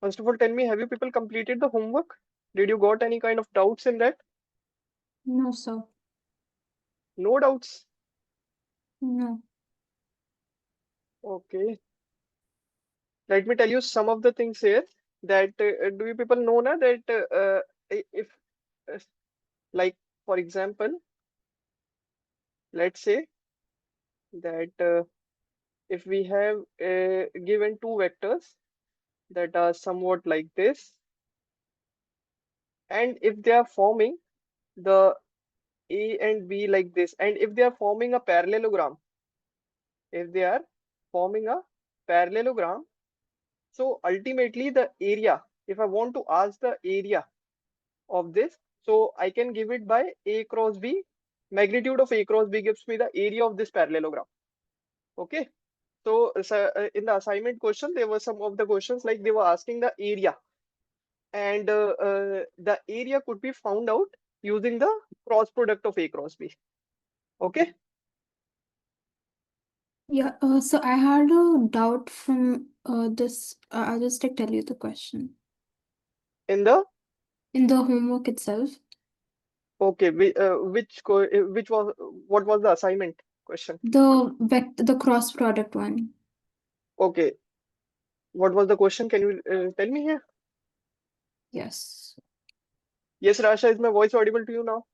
First of all, tell me, have you people completed the homework? Did you got any kind of doubts in that? No, sir. No doubts. No. Okay. Let me tell you some of the things here that do you people know na that if uh, like for example, let's say that if we have given two vectors that are somewhat like this, and if they are forming the A and B like this, and if they are forming a parallelogram, if they are forming a parallelogram, so ultimately the area, if I want to ask the area of this, so I can give it by A cross B. Magnitude of A cross B gives me the area of this parallelogram. Okay. So, in the assignment question, there were some of the questions like they were asking the area, and the area could be found out using the cross product of A cross B. Okay. Yeah, so I had a doubt from this. I'll just like tell you the question. In the In the homework itself, okay, which was what was the assignment question? the cross product one. Okay, what was the question? Can you tell me here? Yes. Yes, Rasha, is my voice audible to you now?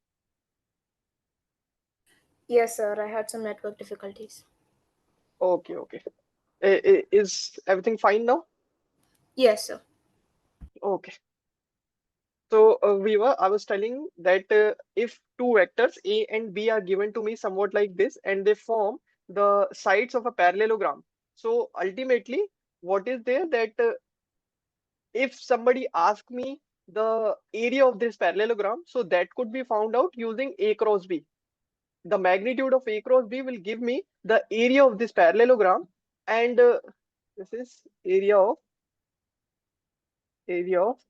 Yes, sir. I had some network difficulties. Okay, okay. Is everything fine now? Yes, sir. Okay. So I was telling that if two vectors A and B are given to me somewhat like this, and they form the sides of a parallelogram. So ultimately, what is there that if somebody asks me the area of this parallelogram, so that could be found out using A cross B. The magnitude of A cross B will give me the area of this parallelogram, and this is area of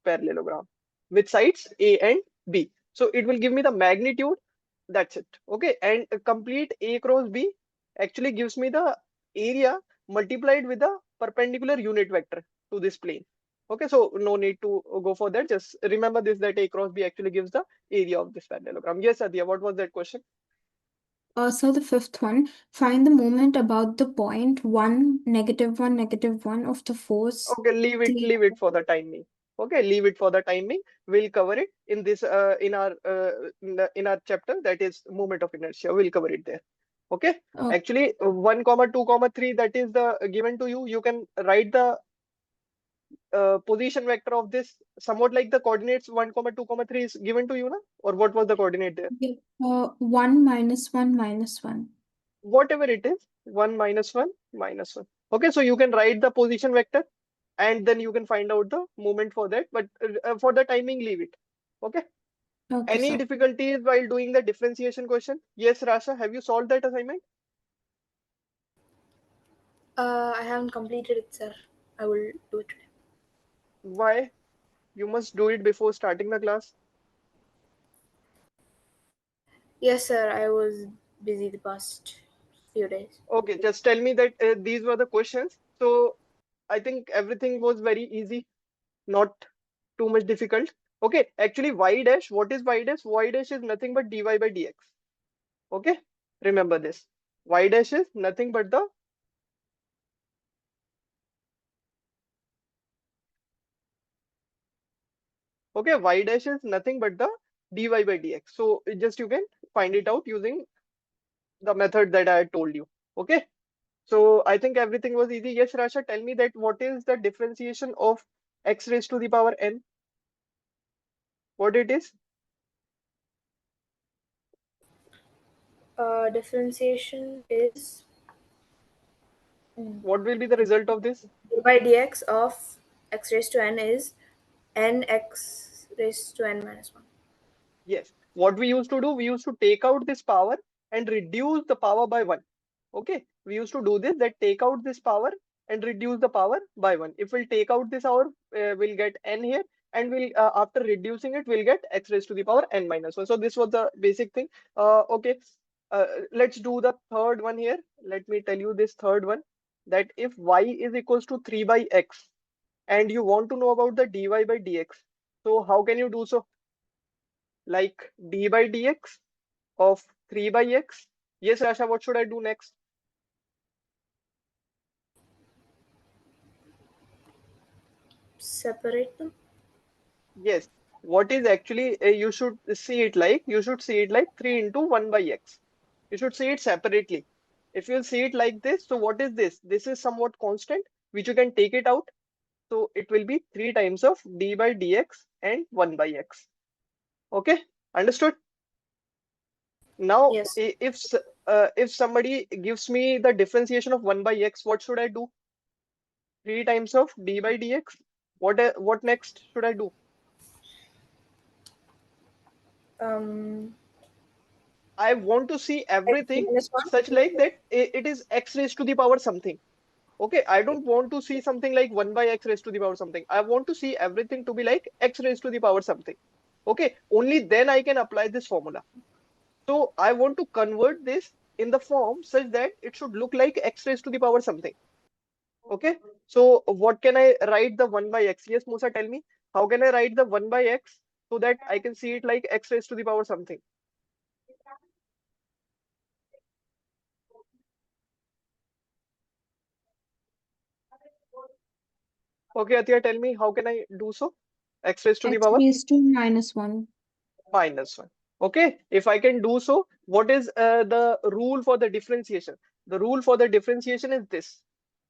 parallelogram with sides A and B. So it will give me the magnitude. That's it. Okay. And a complete A cross B actually gives me the area multiplied with the perpendicular unit vector to this plane. Okay. So no need to go for that. Just remember this, that A cross B actually gives the area of this parallelogram. Yes, Adya, what was that question? So the fifth one, find the moment about the point 1, -1, of the force. Okay, leave it for the timing. Okay, leave it for the timing. We'll cover it in this in our chapter, that is moment of inertia. We'll cover it there. Okay. Oh, Actually, 1 comma 2 comma 3, that is the given to you. You can write the position vector of this somewhat like the coordinates 1 comma 2 comma 3 is given to you, na? Or what was the coordinate there? yeah. 1 -1 -1. Whatever it is, 1 minus 1 minus 1. Okay, so you can write the position vector, and then you can find out the moment for that, but for the timing, leave it. Okay. Okay, Any so difficulties while doing the differentiation question? Yes, Rasha, have you solved that assignment? I haven't completed it, sir. I will do it today. Why? You must do it before starting the class. Yes, sir. I was busy the past few days. Okay, just tell me that these were the questions. So I think everything was very easy, not too much difficult. Okay, actually y dash, what is y dash? Y dash is nothing but dy by dx. Okay, remember this. Y dash is nothing but the okay, y dash is nothing but the dy by dx. So just you can find it out using the method that I had told you. Okay. So I think everything was easy. Yes, Rasha, tell me that what is the differentiation of x raised to the power n? What it is? Differentiation is What will be the result of this? d by dx of x raised to n is nx raised to n minus 1. Yes. What we used to do, we used to take out this power and reduce the power by 1. Okay. We used to do this, that take out this power and reduce the power by 1. If we'll take out this power, we'll get n here, and we'll after reducing it, we'll get x raised to the power n minus 1. So this was the basic thing. Okay. Let's do the third one here. Let me tell you this third one, that if y is equals to 3 by x and you want to know about the dy by dx. So how can you do so? Like d by dx of 3 by x. Yes, Rasha, what should I do next? Separate them. Yes. What is actually you should see it like 3 into 1 by x. You should see it separately. If you see it like this, so what is this? This is somewhat constant, which you can take it out. So it will be 3 times of d by dx and 1 by x. Okay, understood? Now, Yes. if somebody gives me the differentiation of 1 by x, what should I do? 3 times of d by dx. What next should I do? Um, I want to see X everything minus one. such like that it is x raised to the power something. Okay, I don't want to see something like 1 by x raised to the power something. I want to see everything to be like x raised to the power something. Okay, only then I can apply this formula. So I want to convert this in the form such that it should look like x raised to the power something. Okay, so what can I write the 1 by x? Yes, Musa, tell me. How can I write the 1 by x so that I can see it like x raised to the power something? Okay, Athiya, tell me, how can I do so? X raised to the X power raised to minus 1. minus 1. Okay, if I can do so, what is the rule for the differentiation? The rule for the differentiation is this.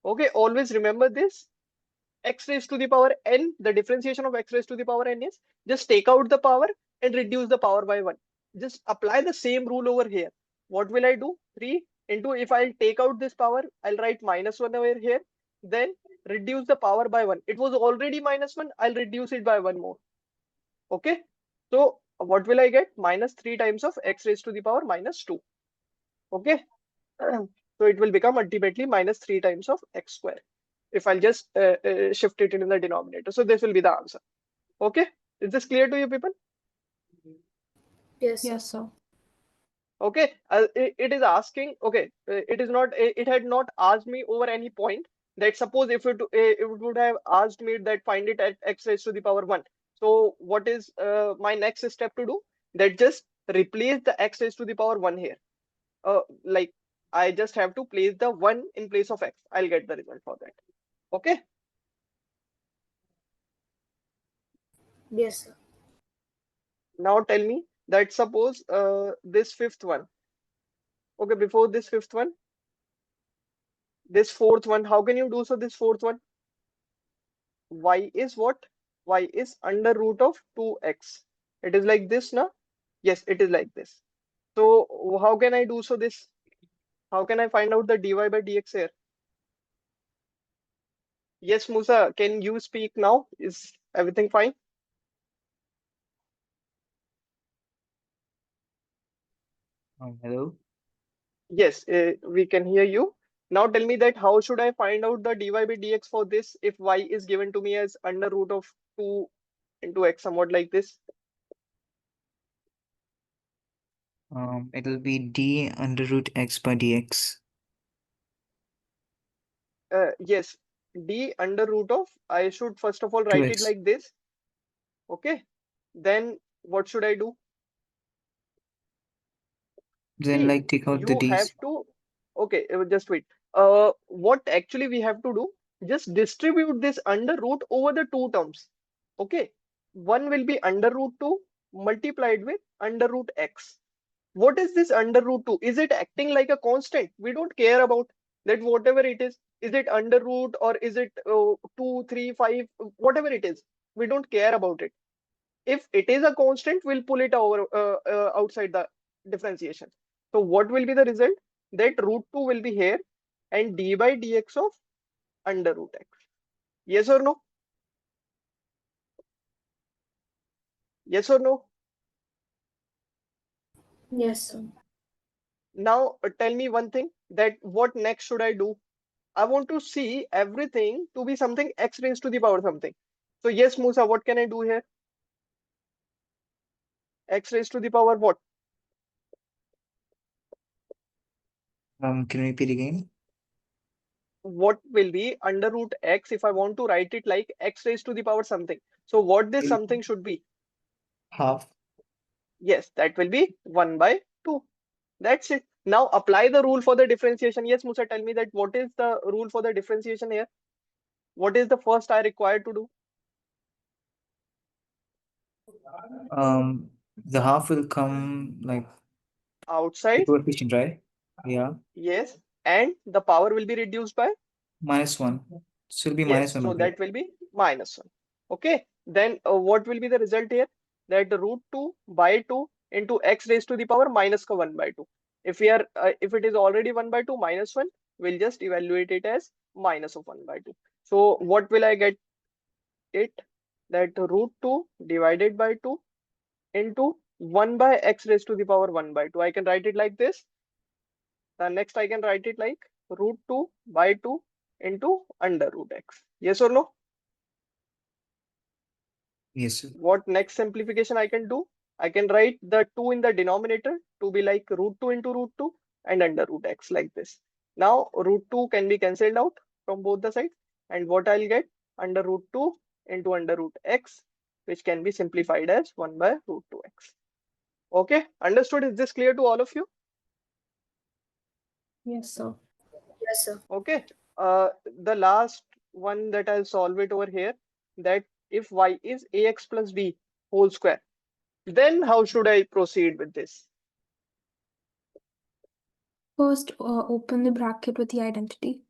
Okay, always remember this. X raised to the power n, the differentiation of x raised to the power n is just take out the power and reduce the power by 1. Just apply the same rule over here. What will I do? 3 into, if I'll take out this power, I'll write minus 1 over here. Then reduce the power by 1. It was already minus 1. I'll reduce it by 1 more. Okay. So what will I get? Minus 3 times of x raised to the power minus 2. Okay. So it will become ultimately minus 3 times of x square. If I'll just shift it in the denominator. So this will be the answer. Okay. Is this clear to you people? Yes, sir. Yes, sir. Okay. It is asking, okay, it is not, it had not asked me over any point that suppose if it would have asked me that find it at x raised to the power 1. So what is my next step to do? That just replace the x raised to the power 1 here. Like I just have to place the 1 in place of x. I'll get the result for that. Okay. Yes, sir. Now tell me that suppose this fifth one. Okay, before this fifth one, this fourth one, how can you do so? This fourth one, y is what? Y is under root of 2x. It is like this, na? Yes, it is like this. So how can I do so this? How can I find out the dy by dx here? Yes, Musa, can you speak now? Is everything fine? Hello. Yes, we can hear you. Now tell me that how should I find out the dy by dx for this if y is given to me as under root of 2 into x, somewhat like this? It'll be d under root x by dx. Yes, d under root of, I should first of all write it 2x. like this. Okay. Then what should I do? Then See, like take out the you have d's. to, okay, just wait. What actually we have to do? Just distribute this under root over the two terms. Okay. One will be under root 2 multiplied with under root x. What is this under root 2? Is it acting like a constant? We don't care about that, whatever it is it under root or is it 2, 3, 5, whatever it is. We don't care about it. If it is a constant, we'll pull it over outside the differentiation. So what will be the result? That root 2 will be here and d by dx of under root x. Yes or no? Yes or no? Yes, sir. Now tell me one thing, that what next should I do? I want to see everything to be something x raised to the power something. So yes, Musa, what can I do here? X raised to the power what? Can you repeat again? what will be under root x if I want to write it like x raised to the power something? So what this something should be? Half. Yes, that will be 1 by 2. That's it. Now apply the rule for the differentiation. Yes, Musa, tell me that what is the rule for the differentiation here? What is the first I required to do? The half will come like the Outside, coefficient, right? Yeah. yes, and the power will be reduced by, -1. So it'll be yes, -1 so by 2. that will be -1. Okay, then what will be the result here? That the root 2 by 2 into x raised to the power minus ka 1 by 2. If it is already 1 by 2 minus 1, we'll just evaluate it as minus of 1 by 2. So what will I get it? That root 2 divided by 2 into 1 by x raised to the power 1 by 2. I can write it like this. Next I can write it like root 2 by 2 into under root x. Yes or no? Yes, sir. What next simplification I can do? I can write the 2 in the denominator to be like root 2 into root 2 and under root x like this. Now root 2 can be cancelled out from both the sides, and what I'll get? Under root 2 into under root x, which can be simplified as 1 by root 2x. Okay, understood? Is this clear to all of you? Yes, sir. Yes, sir. Okay, the last one that I'll solve it over here, that if y is ax plus b whole square, then how should I proceed with this? First, open the bracket with the identity.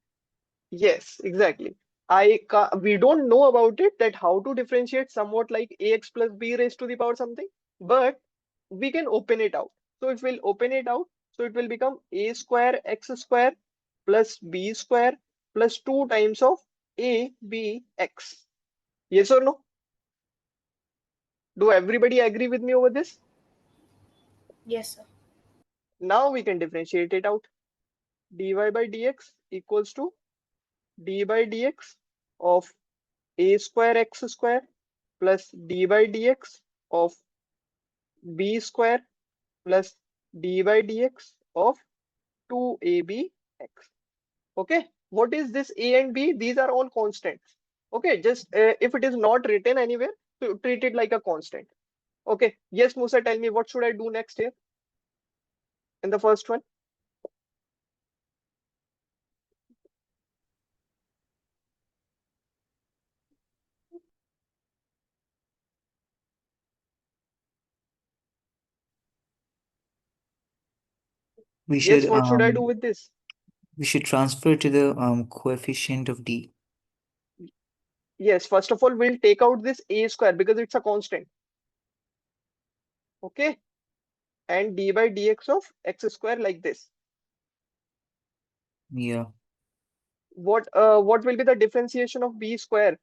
Yes, exactly. We don't know about it, that how to differentiate somewhat like ax plus b raised to the power something, but we can open it out. So if we'll open it out, so it will become a square x square plus b square plus 2 times of a b x. Yes or no? Do everybody agree with me over this? Yes, sir. Now we can differentiate it out. dy by dx equals to d by dx of a square x square plus d by dx of b square plus d by dx of 2abx. Okay, what is this a and b? These are all constants. Okay, just if it is not written anywhere, so treat it like a constant. Okay, yes, Musa, tell me what should I do next here in the first one? We Yes, should what should I do with this? transfer to the coefficient of d. Yes, first of all, we'll take out this a square because it's a constant. Okay, and d by dx of x square like this. Yeah. What will be the differentiation of b square?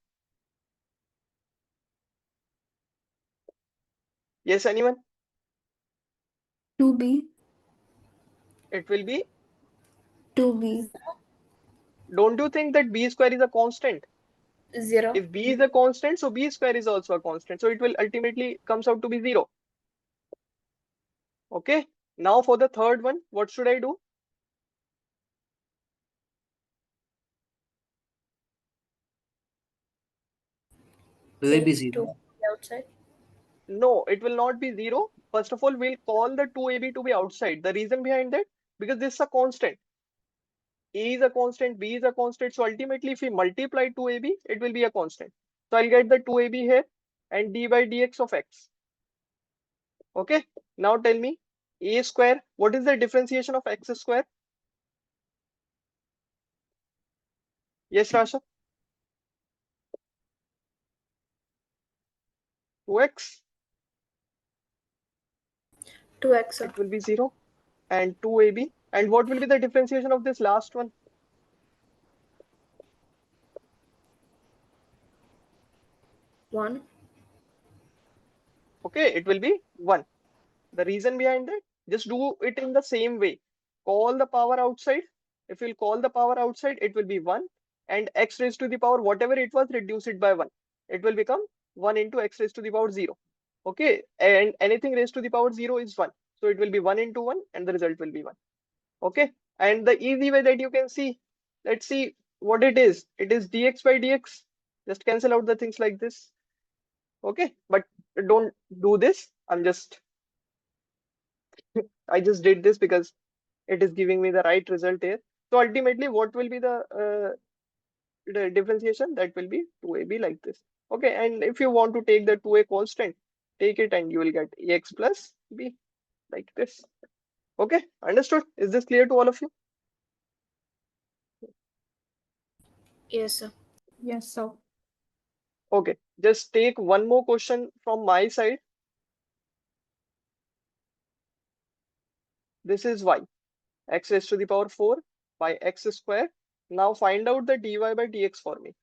Yes, anyone? 2b, It will be, 2b. don't you think that b square is a constant? 0. If b is a constant, so b square is also a constant. So it will ultimately comes out to be 0. Okay. Now for the third one, what should I do? Will it be Take 2 0? outside. No, it will not be 0. First of all, we'll call the 2ab to be outside. The reason behind that, because this is a constant. A is a constant, B is a constant. So ultimately, if we multiply 2ab, it will be a constant. So I'll get the 2ab here and d by dx of x. Okay. Now tell me, a square, what is the differentiation of x square? Yes, Rasha? 2x, 2x, sir. it will be 0. And 2ab. And what will be the differentiation of this last one? 1. Okay, it will be 1. The reason behind that, just do it in the same way. Call the power outside. If you'll call the power outside, it will be 1. And x raised to the power, whatever it was, reduce it by 1. It will become 1 into x raised to the power 0. Okay, and anything raised to the power 0 is 1. So it will be 1 into 1 and the result will be 1. Okay, and the easy way that you can see, let's see what it is dx by dx. Just cancel out the things like this. Okay, but don't do this. I just did this because it is giving me the right result here. So ultimately, what will be the differentiation? That will be 2ab like this. Okay, and if you want to take the 2a constant, take it and you will get ax plus b like this. Okay, understood? Is this clear to all of you? Yes, sir. Yes, sir. Okay, just take one more question from my side. This is y, x raised to the power 4 by x square. Now find out the dy by dx for me.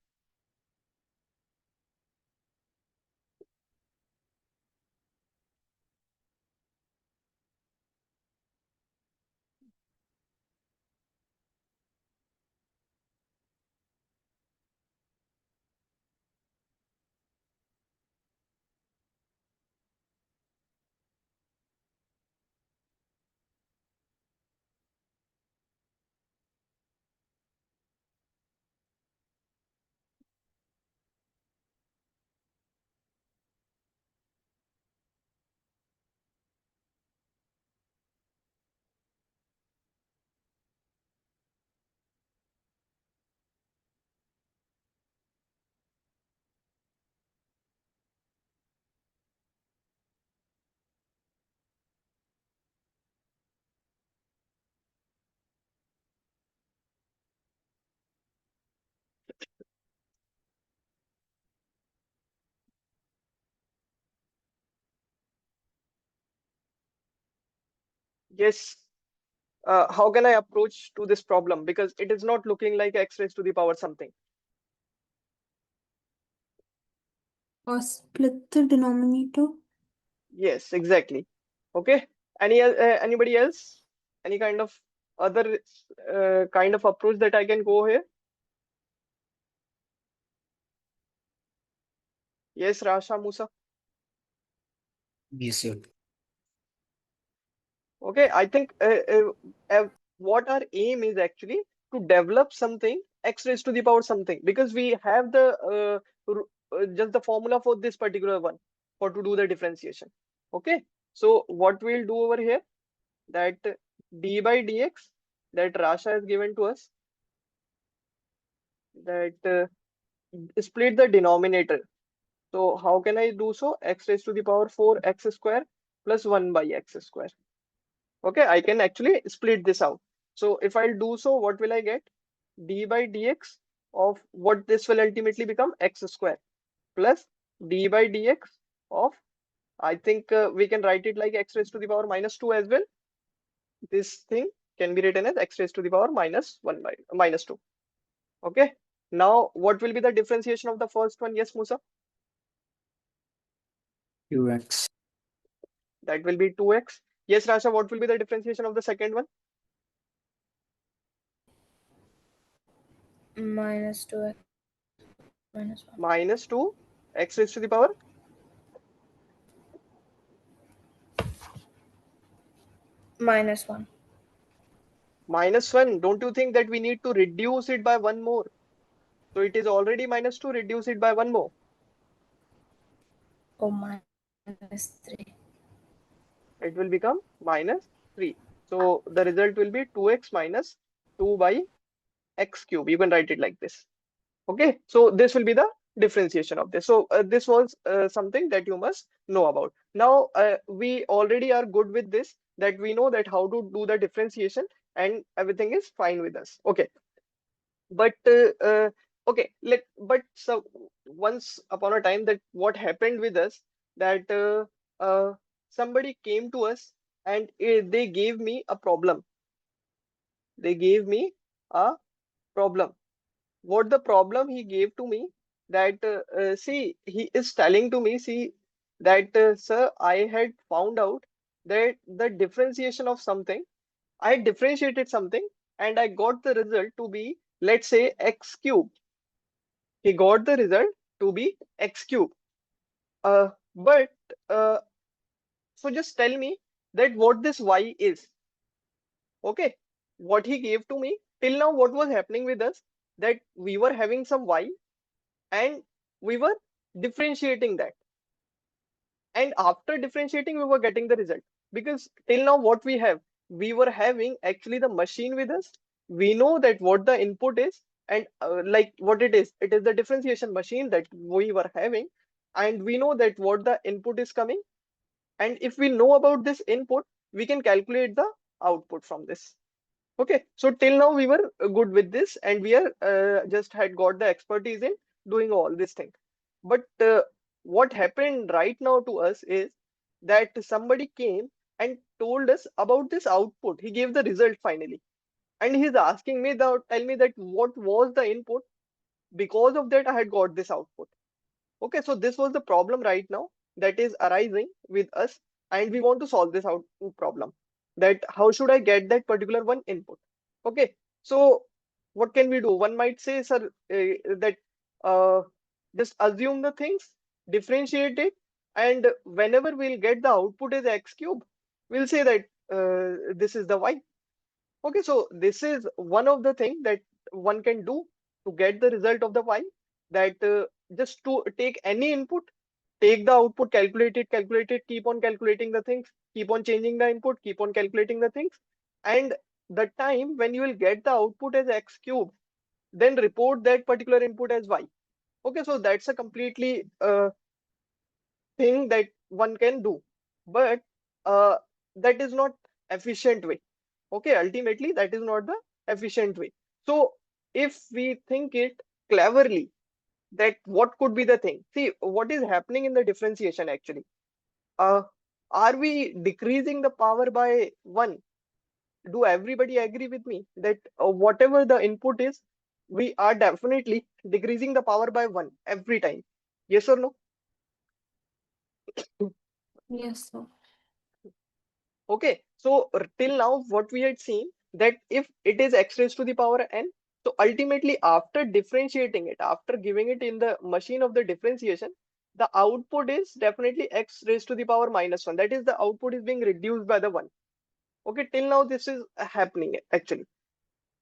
Yes. How can I approach to this problem? Because it is not looking like x raised to the power something. Or split the denominator. Yes, exactly. Okay. Anybody else? Any kind of other kind of approach that I can go here? Yes, Rasha Musa. Yes, sir. Okay, I think what our aim is actually to develop something x raised to the power something, because we have the just the formula for this particular one for to do the differentiation. Okay, so what we'll do over here, that d by dx that Rasha has given to us, that split the denominator. So how can I do so? X raised to the power 4 x square plus 1 by x square. Okay, I can actually split this out. So if I'll do so, what will I get? D by dx of what this will ultimately become x square plus d by dx of, I think we can write it like x raised to the power minus 2 as well. This thing can be written as x raised to the power minus 1 by minus 2. Okay. Now, what will be the differentiation of the first one? Yes, Musa? 2x. That will be 2x. Yes, Rasha, what will be the differentiation of the second one? Minus 2x minus 1. Minus 2 x raised to the power Minus 1. minus 1. Don't you think that we need to reduce it by one more? So it is already minus 2, reduce it by one more. Oh, minus 3. It will become minus 3. So the result will be 2x minus 2 by x cube. You can write it like this. Okay, so this will be the differentiation of this. So this was something that you must know about. Now we already are good with this, that we know that how to do the differentiation and everything is fine with us. Okay, but okay, but so once upon a time, that what happened with us, that somebody came to us and they gave me a problem. They gave me a problem. What the problem he gave to me, that see, he is telling to me, see, that sir, I had found out that the differentiation of something, I differentiated something and I got the result to be, let's say, x cube. He got the result to be x cube. But so just tell me that what this y is. Okay, what he gave to me till now, what was happening with us? that we were having some y and we were differentiating that. And after differentiating, we were getting the result. Because till now, what we were having actually the machine with us. We know that what the input is, and like what it is. It is the differentiation machine that we were having, and we know that what the input is coming. And if we know about this input, we can calculate the output from this. Okay, so till now we were good with this, and we are just had got the expertise in doing all this thing. But what happened right now to us is that somebody came and told us about this output. He gave the result finally, and he's asking me that tell me that what was the input. Because of that, I had got this output. Okay, so this was the problem right now that is arising with us, and we want to solve this out problem. That how should I get that particular one input? Okay, so what can we do? One might say, sir, that uh, just assume the things, differentiate it, and whenever we'll get the output as x cube, we'll say that this is the y. Okay, so this is one of the things that one can do to get the result of the y. That just to take any input, take the output, calculate it, keep on calculating the things, keep on changing the input, keep on calculating the things, and the time when you will get the output as x cube, then report that particular input as y. Okay, so that's a completely thing that one can do, but uh, that is not efficient way. Okay, ultimately that is not the efficient way. So if we think it cleverly, that what could be the thing, see what is happening in the differentiation actually. uh, are we decreasing the power by 1? Do everybody agree with me that whatever the input is, we are definitely decreasing the power by 1 every time? Yes or no? Yes, sir. Okay, so till now what we had seen that if it is x raised to the power n, so ultimately after differentiating it, after giving it in the machine of the differentiation, the output is definitely x raised to the power minus 1. That is, the output is being reduced by the 1. Okay, till now this is happening actually.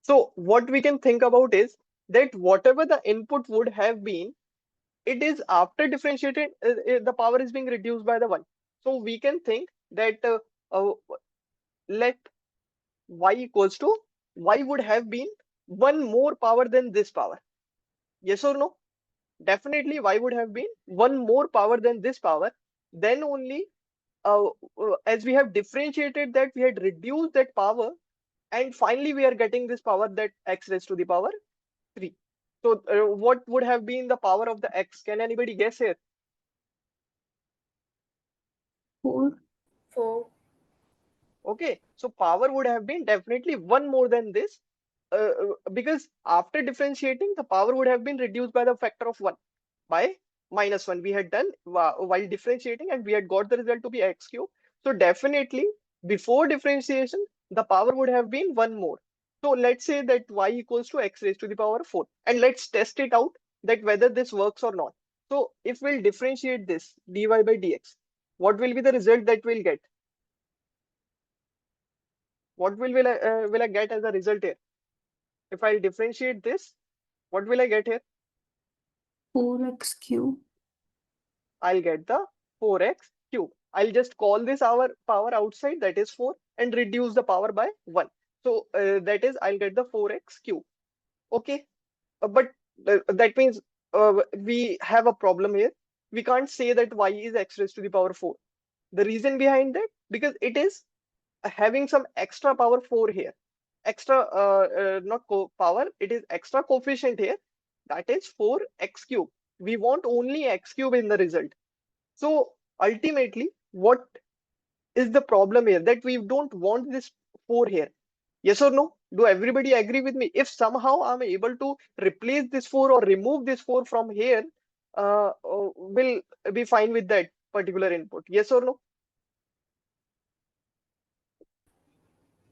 So what we can think about is that whatever the input would have been, it is after differentiated, the power is being reduced by the 1. So we can think that uh, let y equals to y would have been one more power than this power. Yes or no? Definitely y would have been one more power than this power. Then only as we have differentiated that, we had reduced that power, and finally we are getting this power, that x raised to the power 3. So what would have been the power of the x? Can anybody guess here? 4. 4. Okay, so power would have been definitely one more than this, because after differentiating, the power would have been reduced by the factor of 1, by minus 1 we had done while differentiating, and we had got the result to be x cube. So definitely before differentiation, the power would have been one more. So let's say that y equals to x raised to the power 4, and let's test it out that whether this works or not. So if we'll differentiate this dy by dx, what will be the result that we'll get? What will I get as a result here? If I differentiate this, what will I get here? 4x cube. I'll get the 4x cube. I'll just call this our power outside, that is 4, and reduce the power by 1. So that is, I'll get the 4x cube. Okay, but that means we have a problem here. We can't say that y is x raised to the power 4. The reason behind that, because it is having some extra power 4 here. Extra, not power, it is extra coefficient here. That is 4x cube. We want only x cube in the result. So ultimately, what is the problem here? That we don't want this 4 here. Yes or no? Do everybody agree with me? If somehow I'm able to replace this 4 or remove this 4 from here, will be fine with that particular input. Yes or no?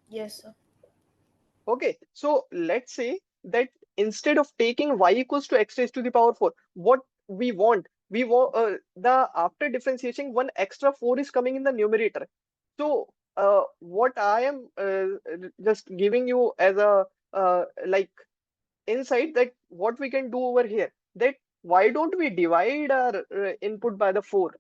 Yes, sir. Okay, so let's say that instead of taking y equals to x raised to the power 4, what we want the after differentiation, one extra 4 is coming in the numerator. So what I am just giving you as a like inside that what we can do over here, that why don't we divide our input by the 4?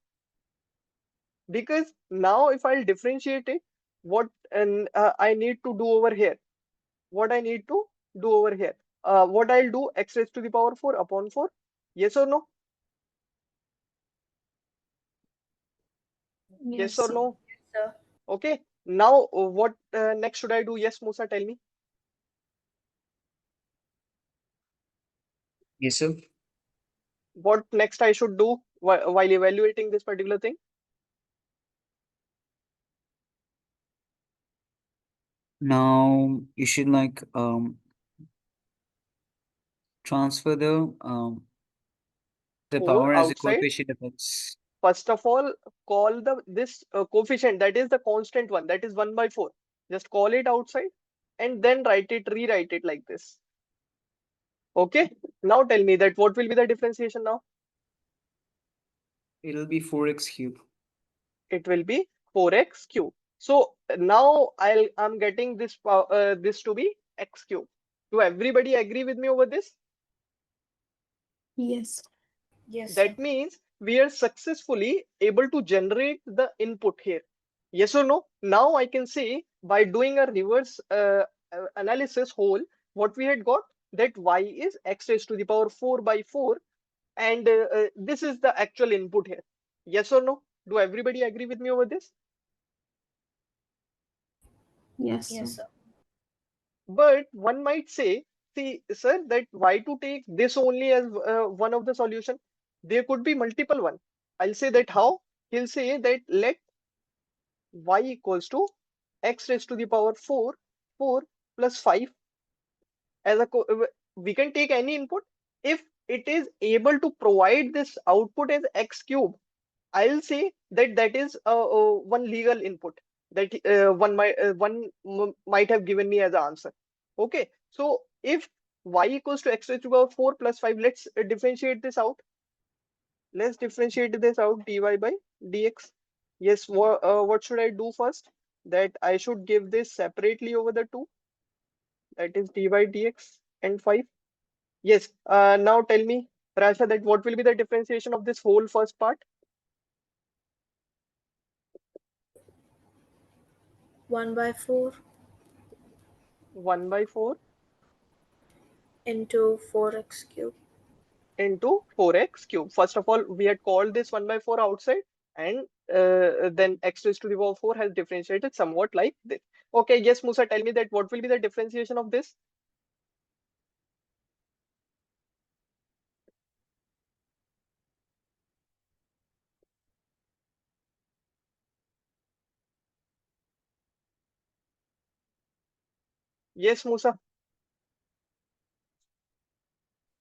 Because now if I'll differentiate it, what I need to do over here, what I need to do over here, what I'll do, x raised to the power 4 upon 4. Yes or no? Yes Yes, or sir. no? Sir. Okay. Now what next should I do? Yes, Musa, tell me. Yes, sir. What next I should do while evaluating this particular thing? Now you should like transfer the 4 power as a outside. coefficient of x. First of all, call the this coefficient, that is the constant one, that is 1 by 4. Just call it outside and then rewrite it like this. Okay. Now tell me that what will be the differentiation now? It'll be 4x cube. It will be 4x cube. So now I'm getting this to be x cube. Do everybody agree with me over this? Yes. Yes, sir. That means we are successfully able to generate the input here. Yes or no? Now I can say by doing a reverse analysis whole, what we had got, that y is x raised to the power 4 by 4, and this is the actual input here. Yes or no? Do everybody agree with me over this? Yes, sir. Yes, sir. But one might say, see, sir, that why to take this only as one of the solution? There could be multiple one. I'll say that how? He'll say that let y equals to x raised to the power 4, 4 plus 5 as a we can take any input. If it is able to provide this output as x cube, I'll say that that is one legal input that might have given me as an answer. Okay, so if y equals to x raised to the power 4 plus 5, let's differentiate this out. Let's differentiate this out, dy by dx. Yes, what should I do first? That I should give this separately over the two, that is dy dx and 5. Yes, now tell me, Rasha, that what will be the differentiation of this whole first part? 1 by 4 1 by 4 into 4x cube. into 4x cube. First of all, we had called this 1 by 4 outside, and then x raised to the power 4 has differentiated somewhat like this. Okay, yes, Musa, tell me that what will be the differentiation of this? Yes, Musa,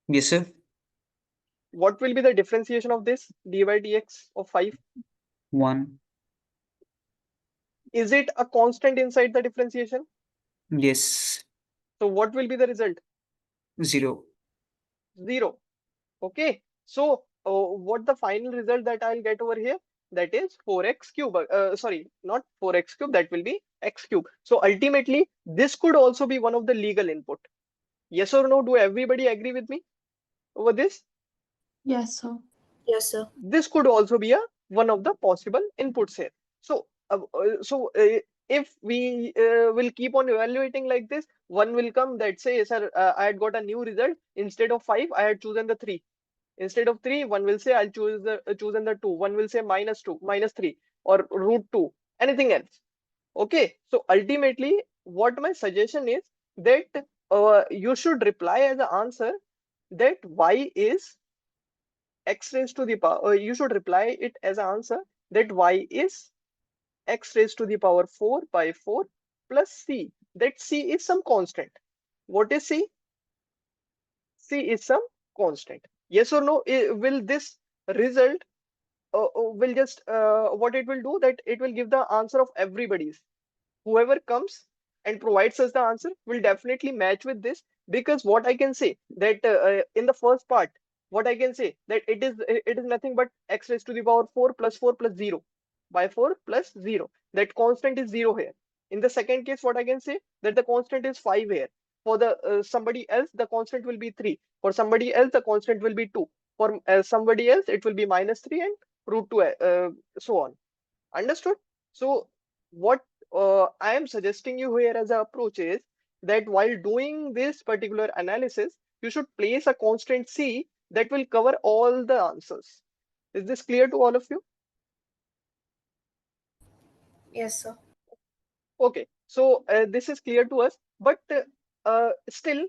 Yes, sir. what will be the differentiation of this dy dx of 5? 1. Is it a constant inside the differentiation? Yes. So what will be the result? 0. 0. Okay, so what the final result that I'll get over here? That is 4x cube. Sorry, not 4x cube, that will be x cube. So ultimately, this could also be one of the legal input. Yes or no? Do everybody agree with me over this? Yes, sir. Yes, sir. This could also be a one of the possible inputs here. So, if we will keep on evaluating like this, one will come that say, sir, I had got a new result. Instead of 5, I had chosen the 3. Instead of 3, one will say I'll choose the chosen the 2. One will say minus 2, minus 3, or root 2, anything else. Okay, so ultimately, what my suggestion is that you should reply as an answer that y is x raised to the power. You should reply it as an answer that y is x raised to the power 4 by 4 plus c. That c is some constant. What is c? C is some constant. Yes or no? Will this result will just what it will do, that it will give the answer of everybody's. Whoever comes and provides us the answer will definitely match with this, because what I can say that in the first part, what I can say that it is nothing but x raised to the power 4 plus 4 plus 0 by 4 plus 0. That constant is 0 here. In the second case, what I can say that the constant is 5 here. For the somebody else, the constant will be 3. For somebody else, the constant will be 2. For somebody else, it will be -3 and root 2, so on. Understood? So what I am suggesting you here as an approach is that while doing this particular analysis, you should place a constant C that will cover all the answers. Is this clear to all of you? Yes, sir. Okay, so this is clear to us, but still,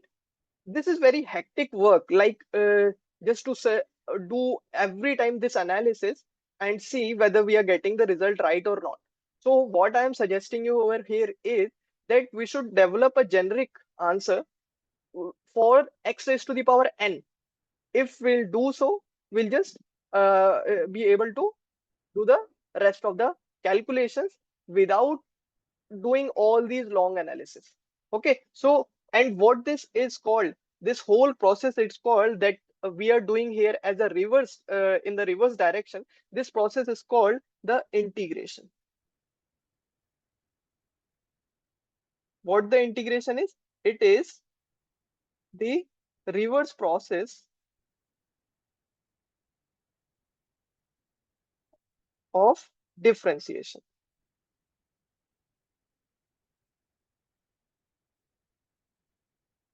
this is very hectic work. Like just to say, do every time this analysis and see whether we are getting the result right or not. So what I am suggesting you over here is that we should develop a generic answer for x raised to the power n. If we'll do so, we'll just be able to do the rest of the calculations without doing all these long analysis. Okay, so and what this is called, this whole process, it's called that we are doing here as a reverse in the reverse direction. This process is called the integration. What the integration is? It is the reverse process of differentiation.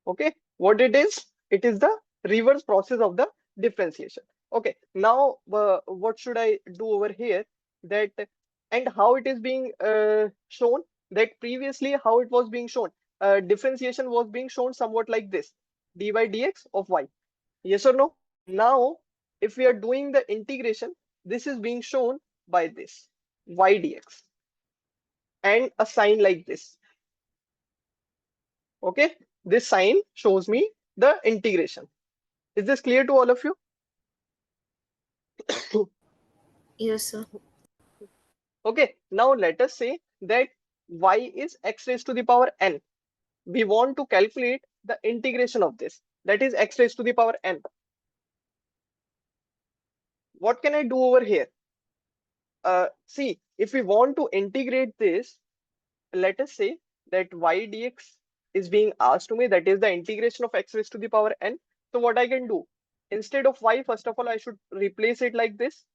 Okay, what it is? It is the reverse process of the differentiation. Okay, now what should I do over here? That and how it is being shown, that previously how it was being shown, differentiation was being shown somewhat like this: dy dx of y. Yes or no? Now if we are doing the integration, this is being shown by this y dx and a sign like this. Okay, this sign shows me the integration. Is this clear to all of you? Yes, sir. Okay, now let us say that y is x raised to the power n. We want to calculate the integration of this, that is x raised to the power n. What can I do over here? See, if we want to integrate this, let us say that y dx is being asked to me, that is the integration of x raised to the power n. So what I can do, instead of y, first of all, I should replace it like this.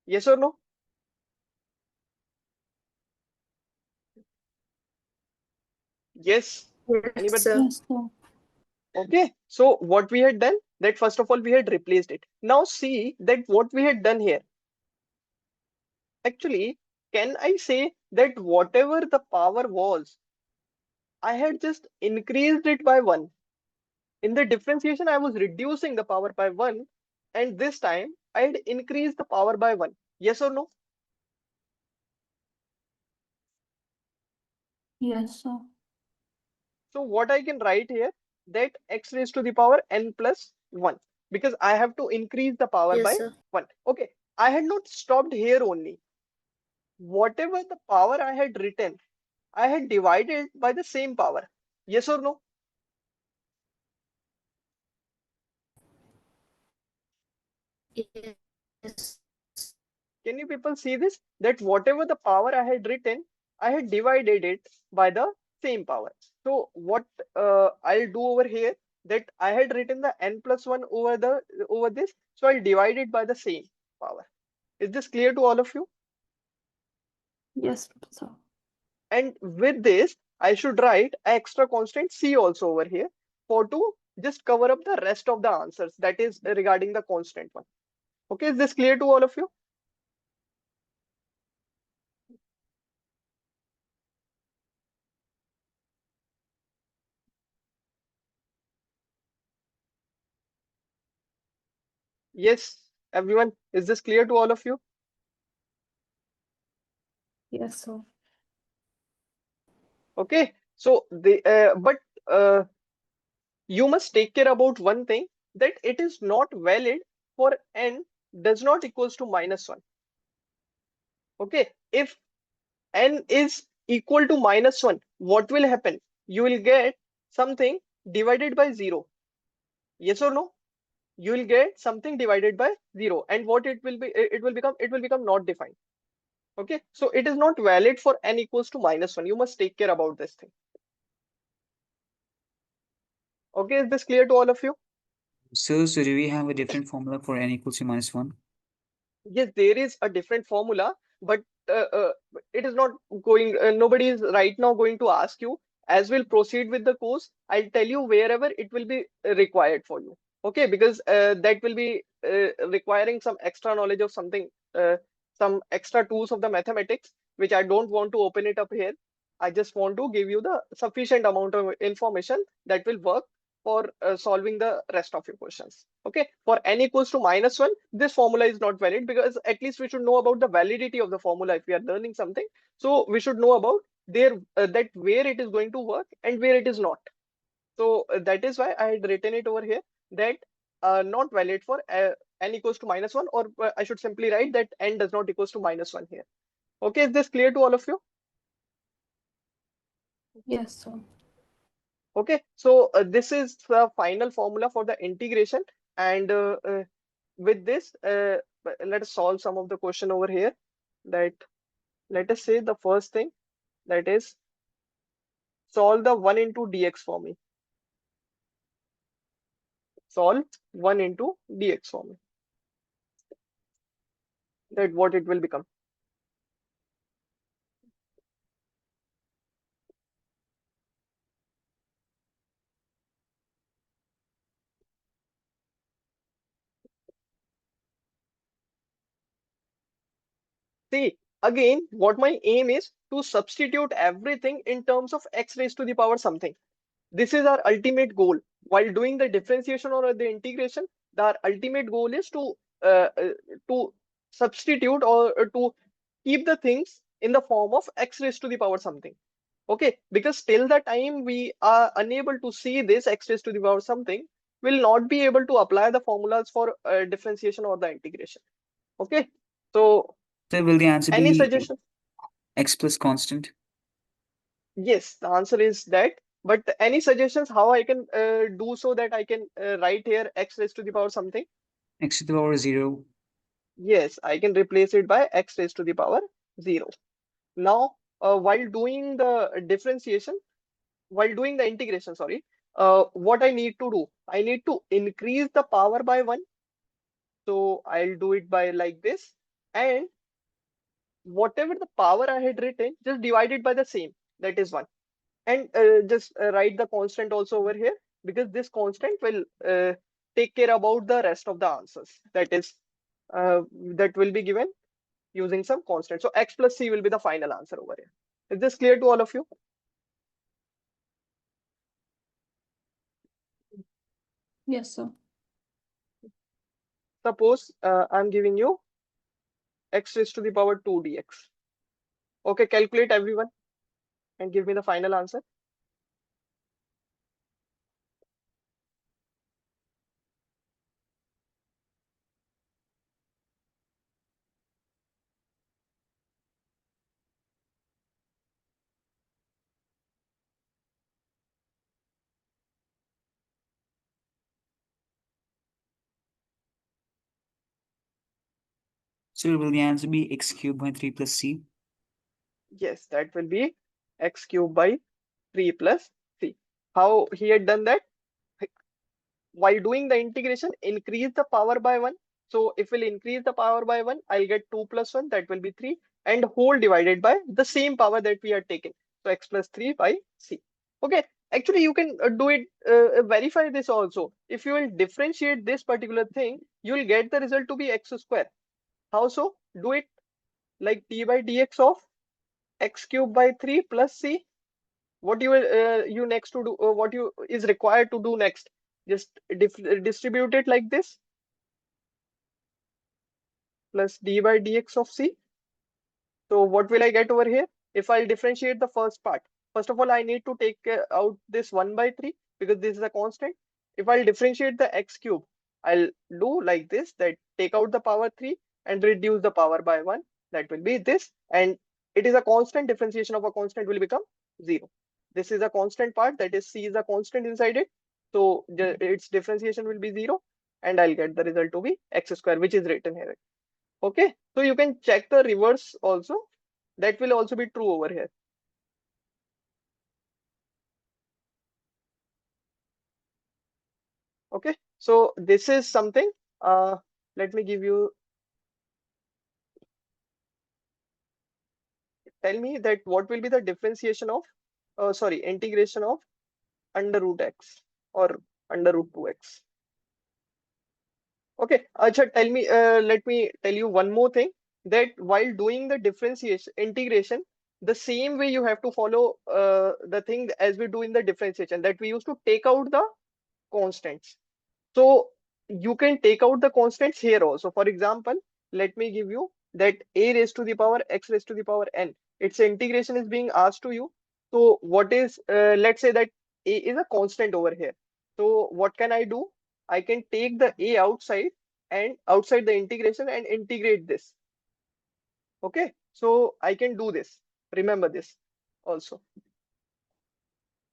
Yes or no? Yes. Yes, Anybody? sir. Yes, sir. Okay. So what we had done, that first of all, we had replaced it. Now see that what we had done here. Actually, can I say that whatever the power was, I had just increased it by 1. In the differentiation, I was reducing the power by 1. And this time, I had increased the power by 1. Yes or no? Yes, sir. So what I can write here, that x raised to the power n plus 1, because I have to increase the power Yes, by sir. 1. Okay, I had not stopped here only. Whatever the power I had written, I had divided by the same power. Yes or no? Yes. Can you people see this? That whatever the power I had written, I had divided it by the same power. So what I'll do over here, that I had written the n plus 1 over this, so I'll divide it by the same power. Is this clear to all of you? Yes, sir. And with this, I should write an extra constant c also over here for to just cover up the rest of the answers, that is regarding the constant one. Okay, is this clear to all of you? Yes, everyone, is this clear to all of you? Yes, sir. Okay, so but you must take care about one thing, that it is not valid for n does not equals to -1. Okay, if n is equal to -1, what will happen? You will get something divided by 0. Yes or no? You will get something divided by 0, and what it will be, it will become not defined. Okay, so it is not valid for n equals to -1. You must take care about this thing. Okay, is this clear to all of you? So do we have a different formula for n equals to -1? Yes, there is a different formula, but it is not going, nobody is right now going to ask you. As we'll proceed with the course, I'll tell you wherever it will be required for you. Okay, because that will be requiring some extra knowledge of something, some extra tools of the mathematics, which I don't want to open it up here. I just want to give you the sufficient amount of information that will work for solving the rest of your questions. Okay, for n equals to -1, this formula is not valid, because at least we should know about the validity of the formula if we are learning something. So we should know about that where it is going to work and where it is not. So that is why I had written it over here, that not valid for n equals to -1, or I should simply write that n does not equals to -1 here. Okay, is this clear to all of you? Yes, sir. Okay, so this is the final formula for the integration, and with this, let us solve some of the question over here. That, let us say the first thing, that is solve the 1 into dx for me. Solve 1 into dx for me. That what it will become. See, again, what my aim is to substitute everything in terms of x raised to the power something. This is our ultimate goal. While doing the differentiation or the integration, the ultimate goal is uh, uh, to substitute or to keep the things in the form of x raised to the power something. Okay, because till the time we are unable to see this x raised to the power something, we'll not be able to apply the formulas for differentiation or the integration. Okay, so So will the answer any be suggestion? x plus constant? Yes, the answer is that. But any suggestions how I can do so that I can write here x raised to the power something? X to the power 0. Yes, I can replace it by x raised to the power 0. Now, while doing the differentiation, while doing the integration, sorry, what I need to do, I need to increase the power by 1. So I'll do it by like this. And whatever the power I had written, just divide it by the same, that is 1. And just write the constant also over here, because this constant will take care about the rest of the answers. That is, that will be given using some constant. So x plus c will be the final answer over here. Is this clear to all of you? Yes, sir. Suppose I'm giving you x raised to the power 2 dx. Okay, calculate everyone and give me the final answer. So will the answer be x cubed by 3 plus c? Yes, that will be x cubed by 3 plus c. How he had done that? While doing the integration, increase the power by 1. So if we'll increase the power by 1, I'll get 2 plus 1, that will be 3, and whole divided by the same power that we are taking. So x plus 3 by c. Okay, actually you can do it, verify this also. If you will differentiate this particular thing, you will get the result to be x square. How so? Do it like d by dx of x cubed by 3 plus c. What you will you next to do, what you is required to do next, just distribute it like this, plus d by dx of c. So what will I get over here? If I'll differentiate the first part, first of all, I need to take out this 1 by 3, because this is a constant. If I'll differentiate the x cube, I'll do like this, that take out the power 3 and reduce the power by 1. That will be this. And it is a constant, differentiation of a constant will become 0. This is a constant part, that is c is a constant inside it. So its differentiation will be 0. And I'll get the result to be x square, which is written here. Okay, so you can check the reverse also. That will also be true over here. Okay, so this is something. Let me give you. Tell me that what will be the differentiation of, sorry, integration of under root x or under root 2x. Okay, Acha, tell me, let me tell you one more thing, that while doing the differentiation integration, the same way you have to follow the thing as we do in the differentiation, that we used to take out the constants. So you can take out the constants here also. For example, let me give you that a raised to the power x raised to the power n. Its integration is being asked to you. So what is, let's say that a is a constant over here. So what can I do? I can take the a outside and outside the integration and integrate this. Okay, so I can do this. Remember this also.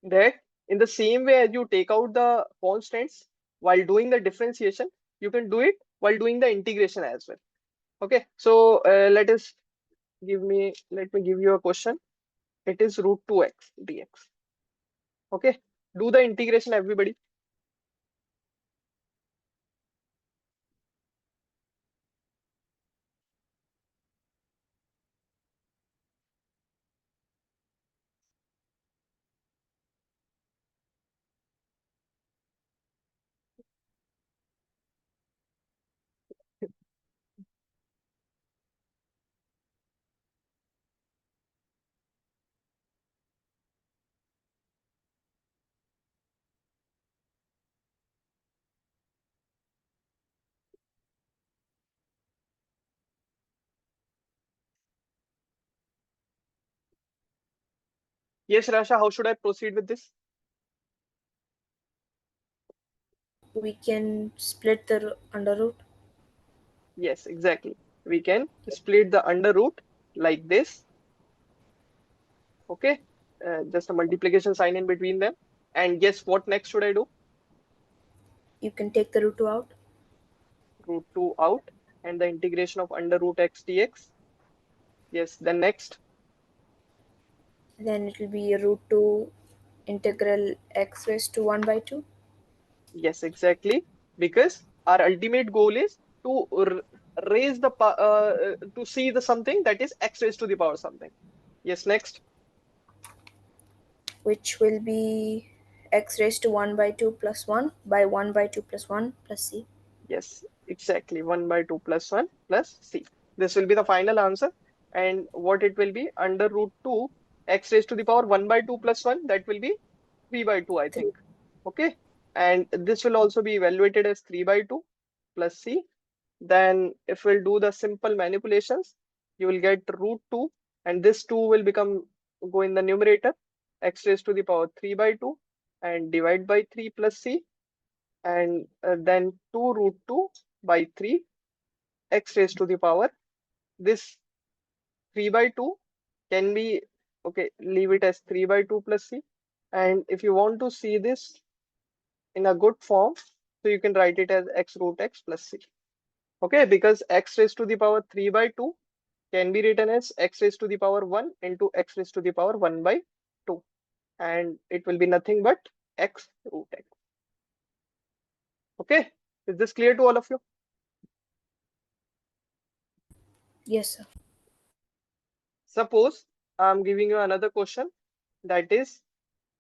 That in the same way as you take out the constants while doing the differentiation, you can do it while doing the integration as well. Okay, so let me give you a question. It is root 2x dx. Okay, do the integration, everybody. Yes, Rasha, how should I proceed with this? We can split the under root. Yes, exactly. We can split the under root like this. Okay, just a multiplication sign in between them. And guess what next should I do? You can take the root 2 out. Root 2 out and the integration of under root x dx. Yes, then next. Then it will be root 2 integral x raised to 1 by 2. Yes, exactly. Because our ultimate goal is to raise the to see the something that is x raised to the power something. Yes, next. Which will be x raised to 1 by 2 plus 1 by 1 by 2 plus 1 plus c. Yes, exactly. 1 by 2 plus 1 plus c. This will be the final answer. And what it will be? Under root 2 x raised to the power 1 by 2 plus 1, that will be 3 by 2, I 3. think. Okay. And this will also be evaluated as 3 by 2 plus c. Then if we'll do the simple manipulations, you will get root 2 and this 2 will become go in the numerator, x raised to the power 3 by 2 and divide by 3 plus c, and then 2 root 2 by 3 x raised to the power. This 3 by 2 can be, okay, leave it as 3 by 2 plus c. And if you want to see this in a good form, so you can write it as x root x plus c. Okay, because x raised to the power 3 by 2 can be written as x raised to the power 1 into x raised to the power 1 by 2. And it will be nothing but x root x. Okay, is this clear to all of you? Yes, sir. Suppose I'm giving you another question, that is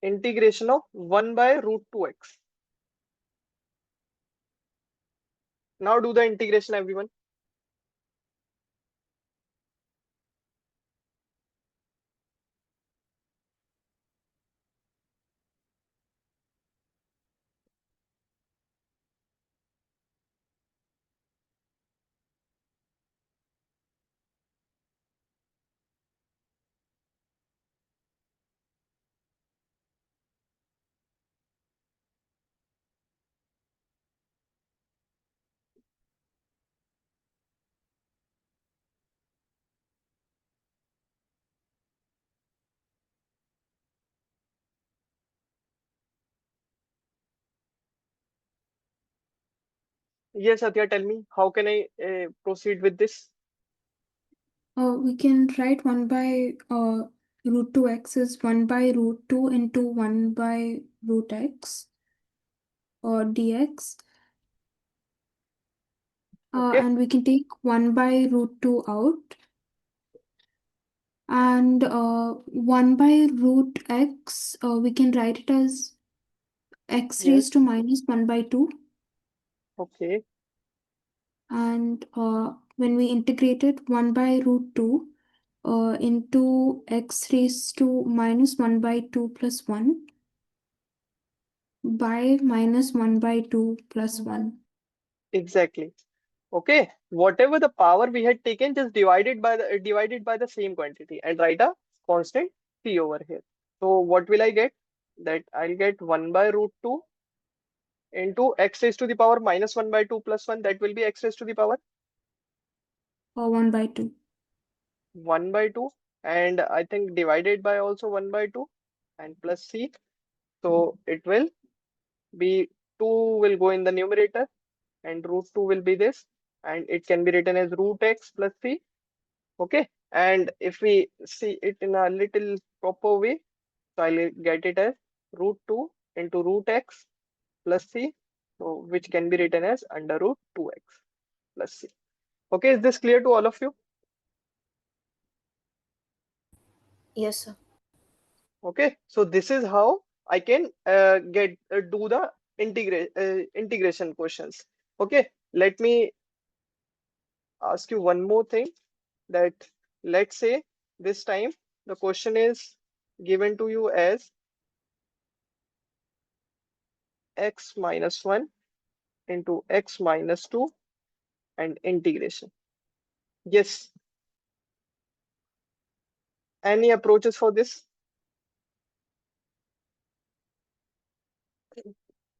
integration of 1 by root 2x. Now do the integration, everyone. Yes, Satya, tell me, how can I proceed with this? We can write 1 by root 2x is 1 by root 2 into 1 by root x. dx. Okay. And we can take 1 by root 2 out. And 1 by root x, we can write it as x Yes. raised to minus 1 by 2. Okay. And when we integrate it, 1 by root 2 into x raised to minus 1 by 2 plus 1 by minus 1 by 2 plus 1. Exactly. Okay. Whatever the power we had taken, just divided by the same quantity and write a constant c over here. So what will I get? That I'll get 1 by root 2 into x raised to the power minus 1 by 2 plus 1. That will be x raised to the power Or 1 by 2. 1 by 2. And I think divided by also 1 by 2 and plus c. So it will be 2 will go in the numerator and root 2 will be this. And it can be written as root x plus c. Okay. And if we see it in a little proper way, so I'll get it as root 2 into root x plus c, so which can be written as under root 2x plus c. Okay, is this clear to all of you? Yes, sir. Okay, so this is how I can do the integration questions. Okay, let me ask you one more thing, that let's say this time the question is given to you as x minus 1 into x minus 2 and integration. Yes, any approaches for this?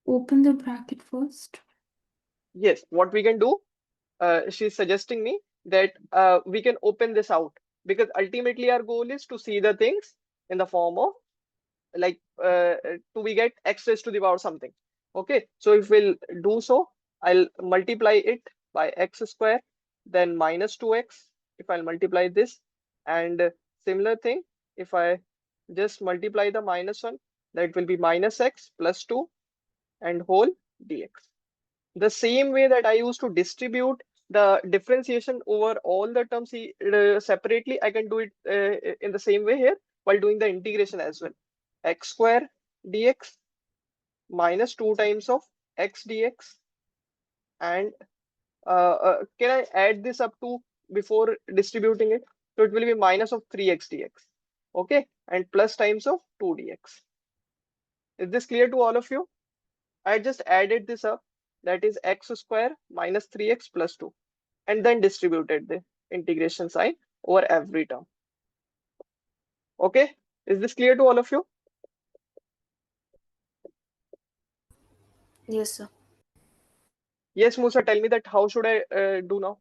Open the bracket first. Yes, what we can do, she's suggesting me that we can open this out, because ultimately our goal is to see the things in the form of like to we get x raised to the power something. Okay, so if we'll do so, I'll multiply it by x square, then minus 2x if I'll multiply this, and similar thing if I just multiply the minus 1, that will be minus x plus 2 and whole dx. The same way that I used to distribute the differentiation over all the terms separately, I can do it in the same way here while doing the integration as well. X square dx minus 2 times of x dx, and can I add this up to before distributing it? So it will be minus of 3x dx. Okay, and plus times of 2 dx. Is this clear to all of you? I just added this up, that is x square minus 3x plus 2, and then distributed the integration sign over every term. Okay, is this clear to all of you? Yes, sir. Yes, Musa, tell me that how should I do now?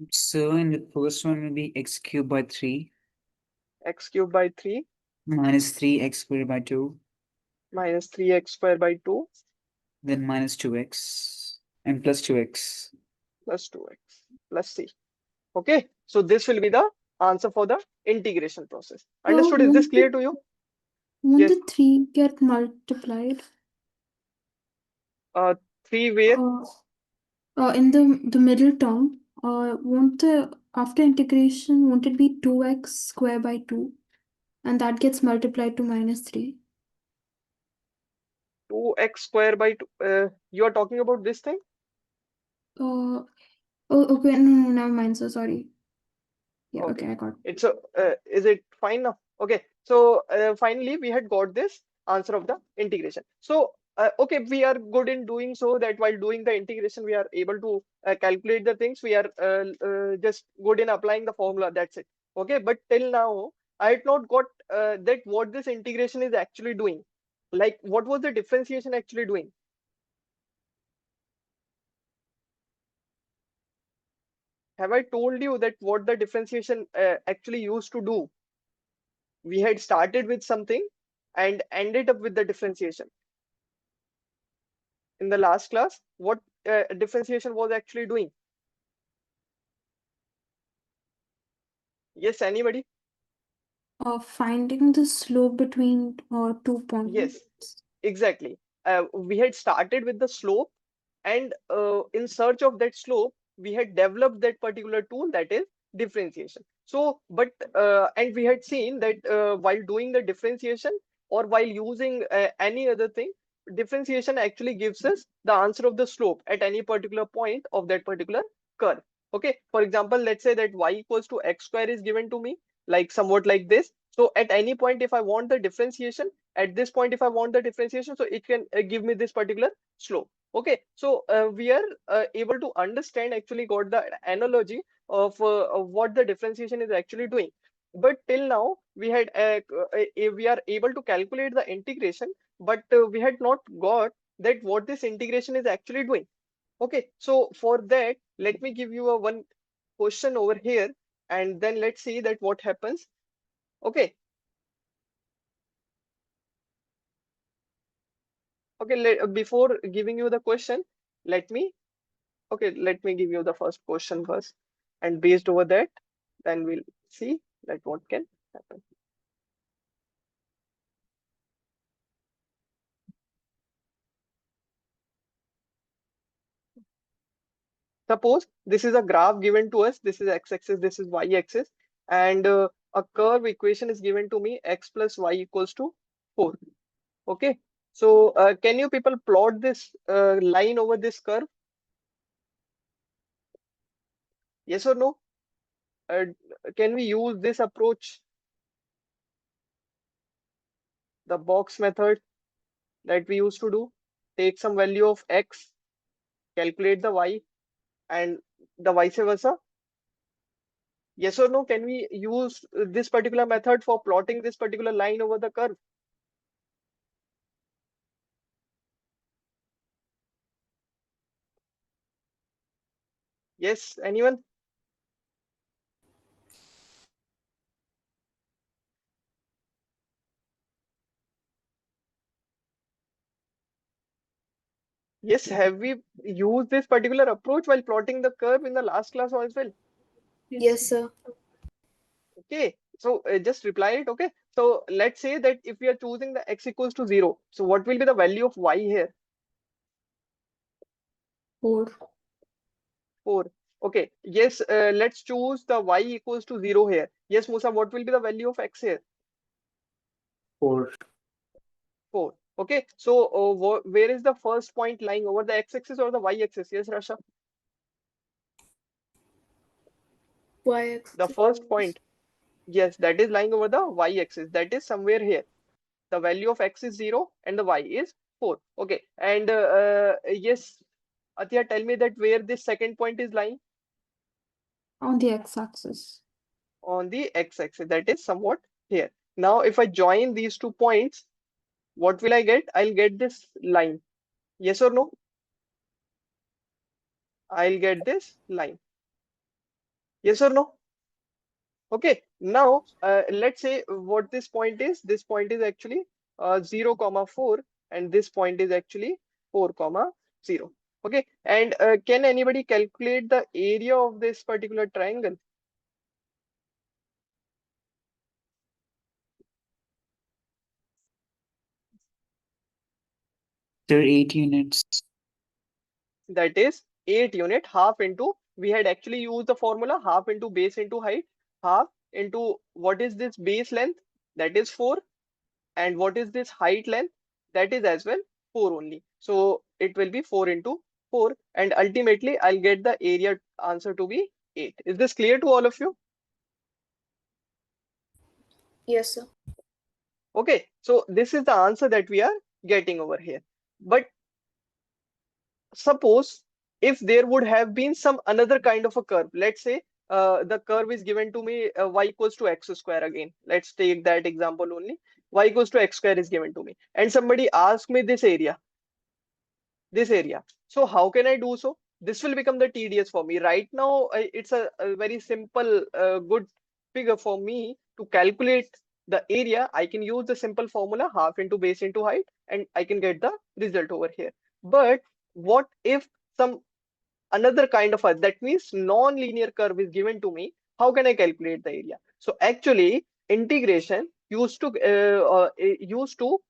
So in the first one will be x cubed by 3 X cubed by 3 minus 3x squared by 2, minus 3x square by 2 then minus 2x and plus 2x. plus 2x plus c. Okay, so this will be the answer for the integration process. So Understood? Is this clear to you? won't Yes. the 3 get multiplied? 3 where? Uh, in the middle term, won't the after integration won't it be 2x square by 2, and that gets multiplied to minus 3? 2x square by 2. You are talking about this thing? Oh, okay, no, never mind. So sorry. Yeah, Okay. okay, I got it. It's a, is it fine now? Okay. So finally we had got this answer of the integration. So okay, we are good in doing so that while doing the integration, we are able to calculate the things. We are just good in applying the formula. That's it. Okay. But till now, I had not got that what this integration is actually doing. Like what was the differentiation actually doing? Have I told you that what the differentiation actually used to do? We had started with something and ended up with the differentiation. In the last class, what differentiation was actually doing? Yes, anybody? Finding the slope between 2 points. Yes, exactly. We had started with the slope, and in search of that slope, we had developed that particular tool, that is differentiation. So, but and we had seen that while doing the differentiation or while using any other thing, differentiation actually gives us the answer of the slope at any particular point of that particular curve. Okay, for example, let's say that y equals to x square is given to me, like somewhat like this. So at any point, if I want the differentiation, at this point, if I want the differentiation, so it can give me this particular slope. Okay, so we are able to understand, actually got the analogy of what the differentiation is actually doing. But till now, we are able to calculate the integration, but we had not got that what this integration is actually doing. Okay, so for that, let me give you a one question over here, and then let's see that what happens. Okay, okay. Before giving you the question, let me let me give you the first question first, and based over that, then we'll see that what can happen. Suppose this is a graph given to us. This is x-axis, this is y-axis, and a curve equation is given to me, x plus y equals to 4. Okay, so can you people plot this line over this curve? Yes or no? Uh, can we use this approach, the box method that we used to do? Take some value of x, calculate the y, and the vice versa. Yes or no? Can we use this particular method for plotting this particular line over the curve? Yes, anyone? Yes, have we used this particular approach while plotting the curve in the last class as well? Yes, sir. Okay, so just reply it. Okay, so let's say that if we are choosing the x equals to 0, so what will be the value of y here? 4. 4. Okay, yes, let's choose the y equals to 0 here. Yes, Musa, what will be the value of x here? 4. 4. Okay, so where is the first point lying, over the x-axis or the y-axis? Yes, Rasha. Y The first point, yes, that is lying over the y-axis. That is somewhere here. The value of x is 0 and the y is 4. Okay, and yes, Atya, tell me that where this second point is lying. On the x-axis. On the x-axis, that is somewhat here. Now, if I join these 2 points, what will I get? I'll get this line. Yes or no? I'll get this line. Yes or no? Okay, now let's say what this point is. This point is actually 0 comma 4, and this point is actually 4 comma 0. Okay, and can anybody calculate the area of this particular triangle? There are 8 units. That is 8 unit, half into, we had actually used the formula half into base into height, half into what is this base length, that is 4, and what is this height length, that is as well 4 only. So it will be 4 into 4, and ultimately I'll get the area answer to be 8. Is this clear to all of you? Yes, sir. Okay, so this is the answer that we are getting over here. But suppose if there would have been some another kind of a curve, let's say the curve is given to me, y equals to x square. Again, let's take that example only. Y equals to x square is given to me, and somebody asks me this area. So how can I do so? This will become the tedious for me. Right now, it's a very simple, good figure for me to calculate the area. I can use the simple formula half into base into height, and I can get the result over here. But what if some another kind of a, that means non-linear curve is given to me? How can I calculate the area? So actually, integration used to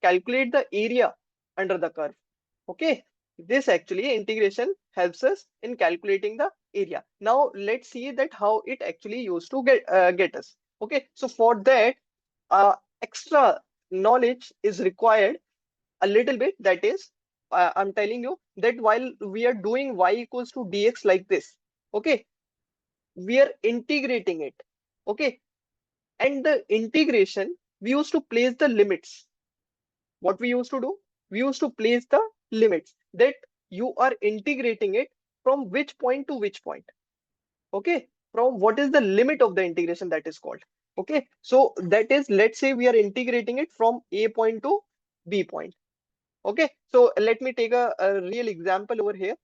calculate the area under the curve. Okay, this actually integration helps us in calculating the area. Now let's see that how it actually used to get us. Okay, so for that extra knowledge is required a little bit. That is, I'm telling you that while we are doing y equals to dx like this, okay, we are integrating it. Okay, and the integration, we used to place the limits. What we used to do? We used to place the limits that you are integrating it from which point to which point. Okay, from what is the limit of the integration, that is called. Okay, so that is, let's say we are integrating it from A point to B point. Okay, so let me take a real example over here.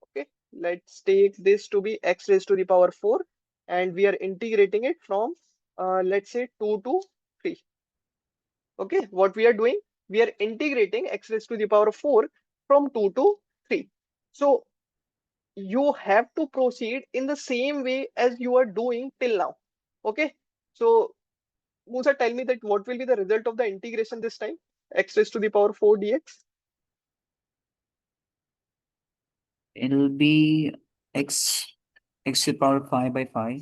Okay, let's take this to be x raised to the power 4, and we are integrating it from let's say 2 to 3. Okay, what we are doing, we are integrating x raised to the power 4 from 2 to 3. So you have to proceed in the same way as you are doing till now. Okay, so Musa, tell me that what will be the result of the integration this time? X raised to the power 4 dx. It'll be x to the power 5 by 5.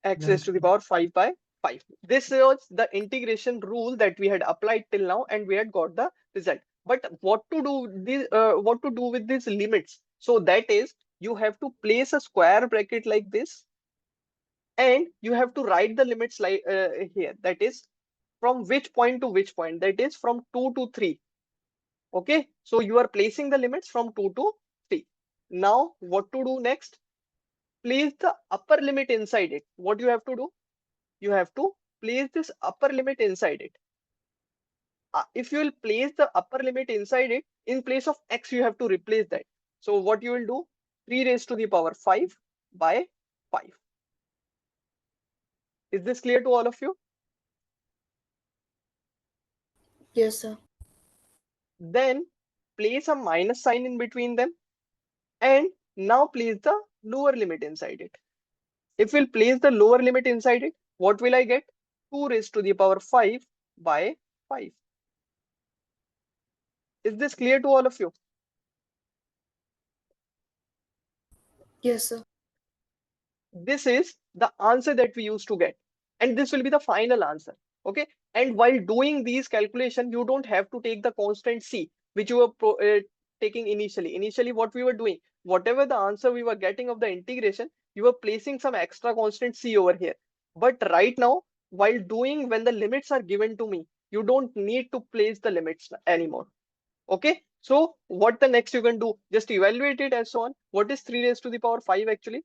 X raised to the power 5 by 5. This was the integration rule that we had applied till now, and we had got the result. But what to do what to do with these limits? So that is, you have to place a square bracket like this, and you have to write the limits like here. That is, from which point to which point? That is from 2 to 3. Okay, so you are placing the limits from 2 to 3. Now what to do next? Place the upper limit inside it. What you have to do? You have to place this upper limit inside it. If you will place the upper limit inside it, in place of x, you have to replace that. So what you will do? 3 raised to the power 5 by 5. Is this clear to all of you? Yes, sir. Then place a minus sign in between them, and now place the lower limit inside it. If we'll place the lower limit inside it, what will I get? 2 raised to the power 5 by 5. Is this clear to all of you? Yes, sir. This is the answer that we used to get, and this will be the final answer. Okay, and while doing these calculation, you don't have to take the constant c which you were taking initially. What we were doing, whatever the answer we were getting of the integration, you were placing some extra constant c over here. But right now, while doing, when the limits are given to me, you don't need to place the limits anymore. Okay, so what the next you can do, just evaluate it as so on. What is 3 raised to the power 5 actually?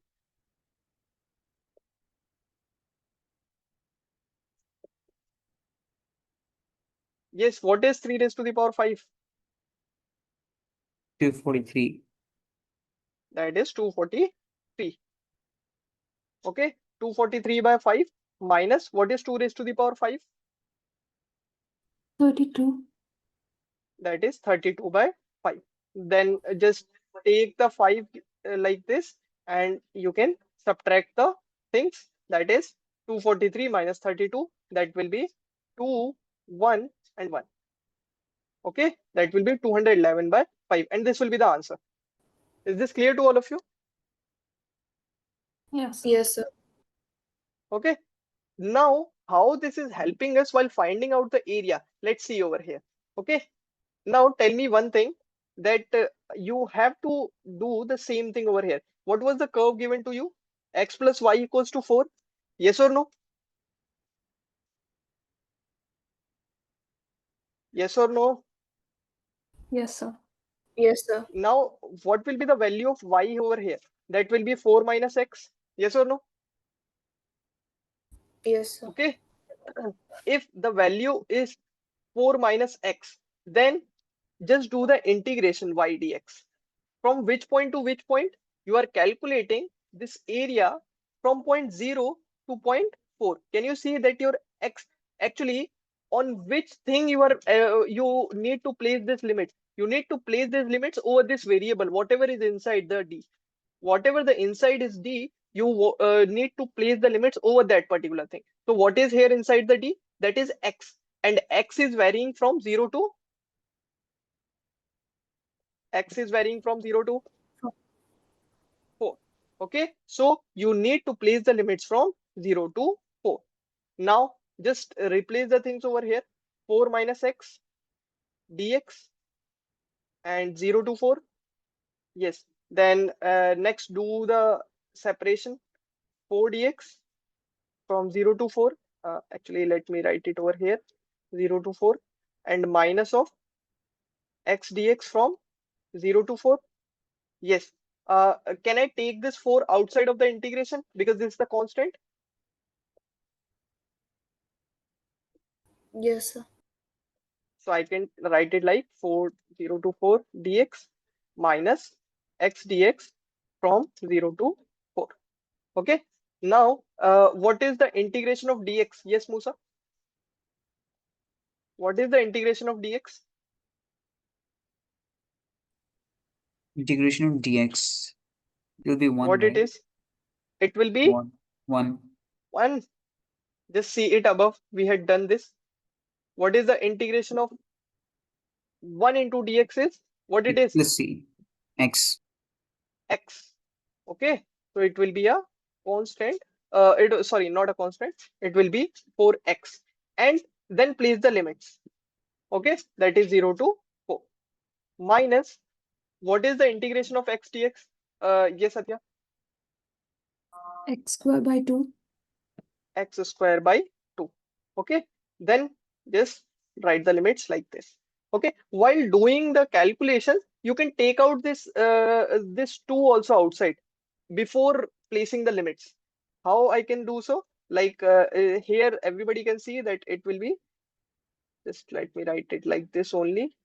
Yes, what is 3 raised to the power 5? 243. That is 243. Okay, 243 by 5 minus what is 2 raised to the power 5? 32. That is 32 by 5. Then just take the 5 like this, and you can subtract the things. That is 243 minus 32. That will be 2, 1, and 1. Okay, that will be 211 by 5. And this will be the answer. Is this clear to all of you? Yes. Yes, sir. Okay. Now, how this is helping us while finding out the area? Let's see over here. Okay. Now, tell me one thing, that you have to do the same thing over here. What was the curve given to you? X plus y equals to 4. Yes or no? Yes or no? Yes, sir. Yes, sir. Now, what will be the value of y over here? That will be 4 minus x. Yes or no? Yes, sir. Okay. If the value is 4 minus x, then just do the integration y dx. From which point to which point? You are calculating this area from point 0 to point 4. Can you see that your x actually, on which thing you need to place this limit? You need to place these limits over this variable, whatever is inside the d. Whatever the inside is d, you need to place the limits over that particular thing. So what is here inside the D? That is x, and x is varying from 0 to 4. Okay, so you need to place the limits from 0 to 4. Now just replace the things over here. 4 minus x dx and 0 to 4. Yes. Then next do the separation. 4 dx from 0 to 4. Actually, let me write it over here. 0 to 4 and minus of x dx from 0 to 4. Yes. Can I take this 4 outside of the integration because this is the constant? Yes, sir. So I can write it like 0 to 4 dx minus x dx from 0 to 4. Okay. Now, what is the integration of dx? Yes, Musa. What is the integration of dx? Integration of dx will be 1, What it right? is? It will be 1. 1. 1. Just see it above. We had done this. What is the integration of 1 into dx is? What it is? Let's see. X. X. Okay. So it will be a constant. Sorry, not a constant. It will be 4x. And then place the limits. Okay. That is 0 to 4. Minus, what is the integration of x dx? Yes, Satya. X square by 2. X square by 2. Okay, then just write the limits like this. Okay, while doing the calculation you can take out this 2 also outside before placing the limits. How I can do so? Like here everybody can see that it will be, just let me write it like this only.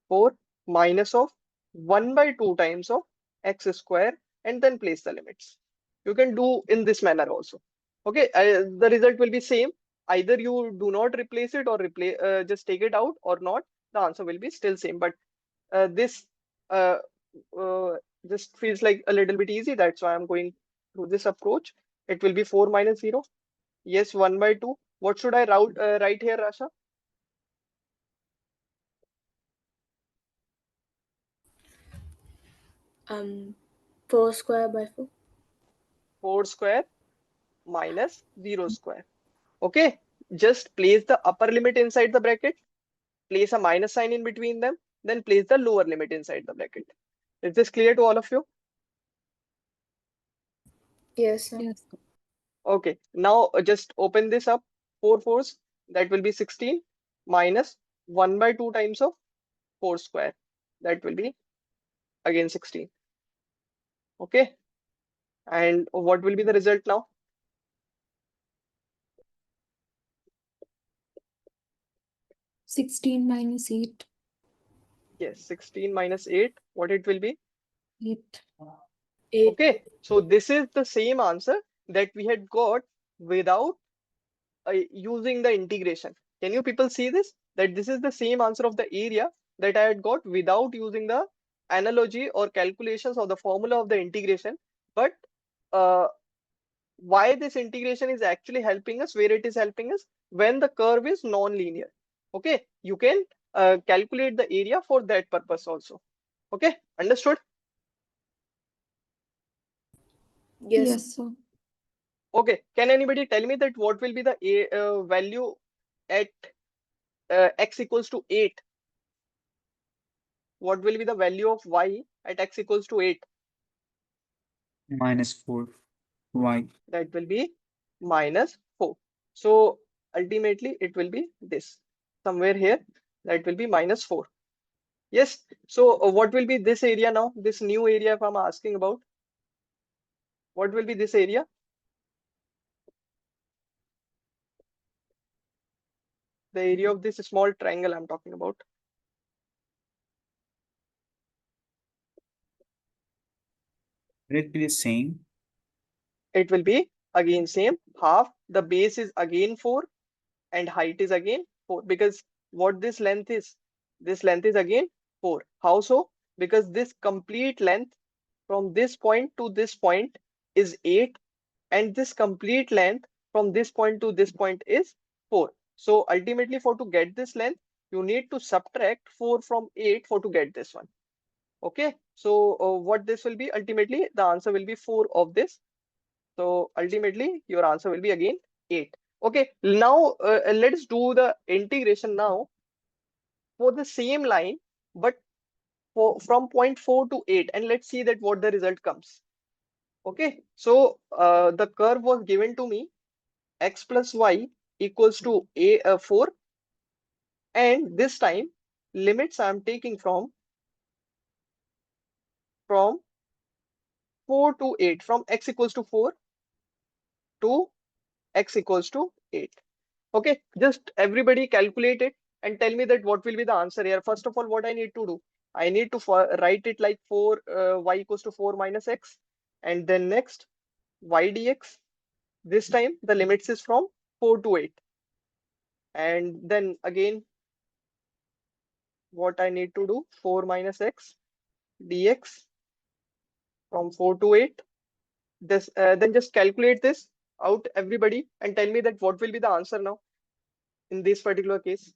4 minus of 1 by 2 times of x square, and then place the limits. You can do in this manner also. Okay, the result will be same. Either you do not replace it or replace, just take it out or not. The answer will be still same. But this uh, uh, just feels like a little bit easy. That's why I'm going through this approach. It will be 4 minus 0. Yes, 1 by 2. What should I write here, Rasha? 4 square by 4. 4 square minus 0 square. Okay, just place the upper limit inside the bracket, place a minus sign in between them, then place the lower limit inside the bracket. Is this clear to all of you? Yes, sir. Yes. Okay, now just open this up. 4 fours, that will be 16 minus 1 by 2 times of 4 square. That will be again 16. Okay, and what will be the result now? 16 minus 8. Yes, 16 minus 8, what it will be? 8. 8. Okay, so this is the same answer that we had got without using the integration. Can you people see this? That this is the same answer of the area that I had got without using the analogy or calculations or the formula of the integration. But uh, why this integration is actually helping us, where it is helping us, when the curve is non-linear. Okay, you can calculate the area for that purpose also. Okay, understood? Yes, sir. Yes, sir. Okay, can anybody tell me that what will be the value at x equals to 8? What will be the value of y at x equals to 8? Minus 4. Y. That will be minus 4. So ultimately it will be this. Somewhere here, that will be minus 4. Yes. So what will be this area now? This new area if I'm asking about. What will be this area? The area of this small triangle I'm talking about. Will it be the same? It will be again same. Half. The base is again 4 and height is again 4, because what this length is again 4. How so? Because this complete length from this point to this point is 8, and this complete length from this point to this point is 4. So ultimately for to get this length, you need to subtract 4 from 8 for to get this one. Okay, so what this will be, ultimately the answer will be 4 of this. So ultimately your answer will be again 8. Okay, now let's do the integration now for the same line, but from point 4 to 8, and let's see that what the result comes. Okay, so the curve was given to me, x plus y equals to 4, and this time limits I am taking from 4 to 8, from x equals to 4 to x equals to 8. Okay, just everybody calculate it and tell me that what will be the answer here. First of all, what I need to do, I need to write it like 4 y equals to 4 minus x, and then next y dx. This time the limits is from 4 to 8, and then again what I need to do, 4 minus x dx from 4 to 8. This then just calculate this out everybody and tell me that what will be the answer now in this particular case.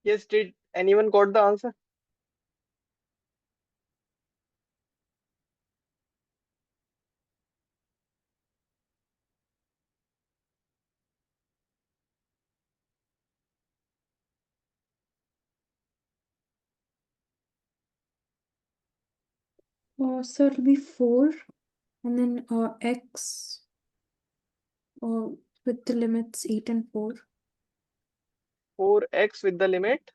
Yes, did anyone got the answer? So it'll be 4 and then x with the limits 8 and 4. 4x with the limit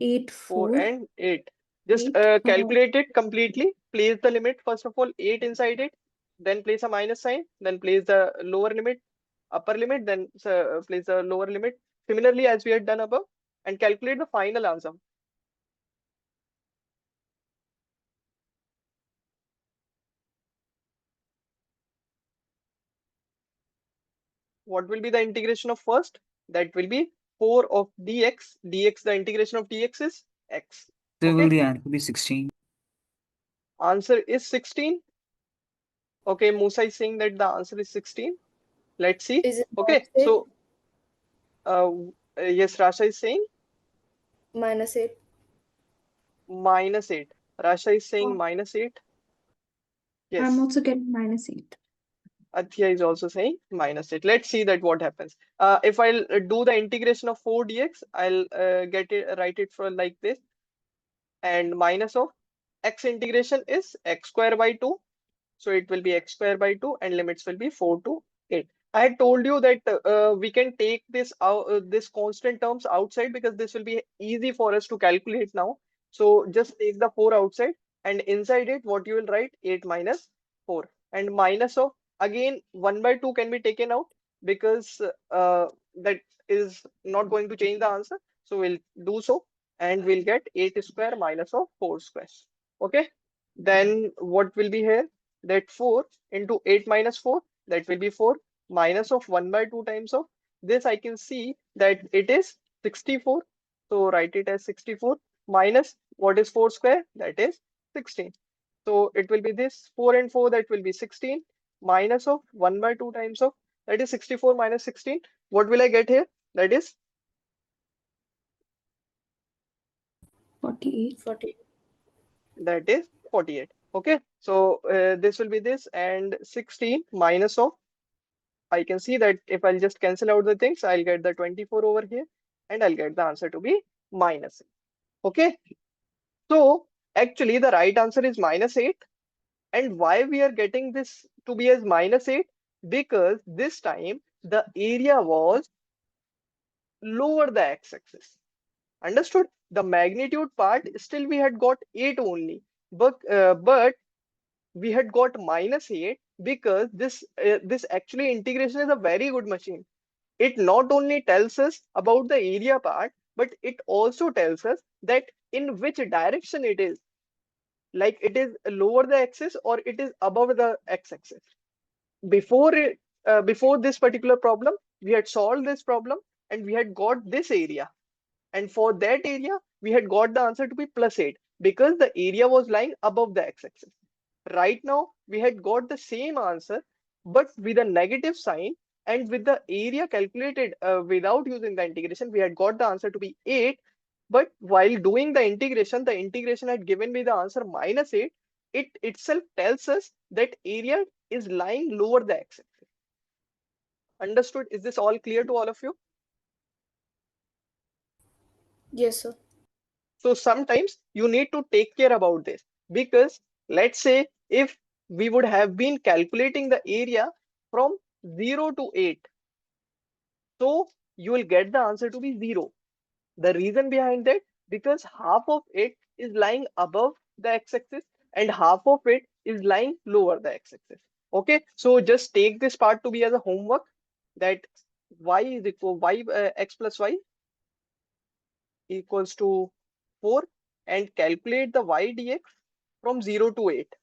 8, 4 4, and 8. Just 8. calculate it completely. Place the limit first of all 8 inside it, then place a minus sign, then place the lower limit, upper limit, then place the lower limit. Similarly, as we had done above, and calculate the final answer. What will be the integration of first? That will be 4 of dx. Dx, the integration of dx is x. So will Okay, the answer be 16? answer is 16. Okay, Musa is saying that the answer is 16. Let's see. Is it Okay, minus 8? so yes, Rasha is saying Minus 8. minus 8. Rasha is saying Oh, minus 8. I'm Yes. also getting minus 8. Athya is also saying minus 8. Let's see that what happens. If I'll do the integration of 4 dx, I'll write it for like this. And minus of x integration is x square by 2. So it will be x square by 2 and limits will be 4 to 8. I had told you that we can take this out, this constant terms outside, because this will be easy for us to calculate now. So just take the 4 outside, and inside it what you will write, 8 minus 4, and minus of, again 1 by 2 can be taken out, because that is not going to change the answer. So we'll do so, and we'll get 8 square minus of 4 square. Okay, then what will be here, that 4 into 8 minus 4, that will be 4, minus of 1 by 2 times of this, I can see that it is 64. So write it as 64, minus what is 4 square, that is 16. So it will be this 4 and 4, that will be 16, minus of 1 by 2 times of, that is 64 minus 16. What will I get here? That is 48. 40. 48. Okay, so this will be this, and 16 minus of, I can see that if I'll just cancel out the things, I'll get the 24 over here and I'll get the answer to be -8. Okay. So actually the right answer is -8. And why we are getting this to be as -8? Because this time the area was lower the x-axis. Understood? The magnitude part still we had got 8 only, but we had got -8 because this actually integration is a very good machine. It not only tells us about the area part, but it also tells us that in which direction it is, like it is lower the axis or it is above the x-axis. Before this particular problem, we had solved this problem and we had got this area. And for that area, we had got the answer to be +8 because the area was lying above the x-axis. Right now, we had got the same answer, but with a negative sign, and with the area calculated without using the integration, we had got the answer to be 8. But while doing the integration had given me the answer -8. It itself tells us that area is lying lower the x-axis. Understood? Is this all clear to all of you? Yes, sir. So sometimes you need to take care about this, because let's say if we would have been calculating the area from 0 to 8, so you will get the answer to be 0. The reason behind that, because half of it is lying above the x-axis and half of it is lying lower the x-axis. Okay, so just take this part to be as a homework, that y is equal x plus y equals to 4, and calculate the y dx from 0 to 8.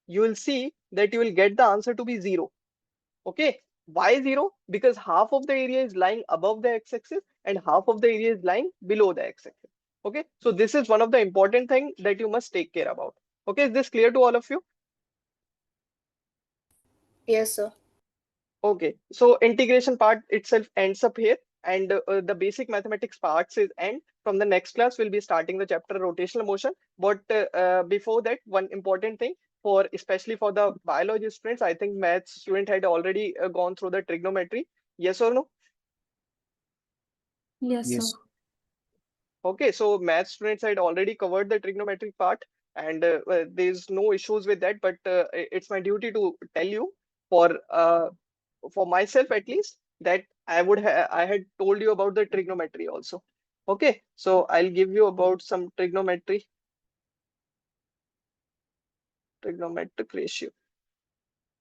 You will see that you will get the answer to be 0. Okay, why 0? Because half of the area is lying above the x-axis and half of the area is lying below the x-axis. Okay, so this is one of the important thing that you must take care about. Okay, is this clear to all of you? Yes, sir. Okay, so integration part itself ends up here, and the basic mathematics parts is end. From the next class, we'll be starting the chapter rotational motion. But before that, one important thing for especially for the biology students, I think maths student had already gone through the trigonometry. Yes or no? Yes, sir. Yes. Okay, so math students had already covered the trigonometric part, and there's no issues with that. But it's my duty to tell you, for myself at least, that I had told you about the trigonometry also. Okay, so I'll give you about some trigonometric ratio.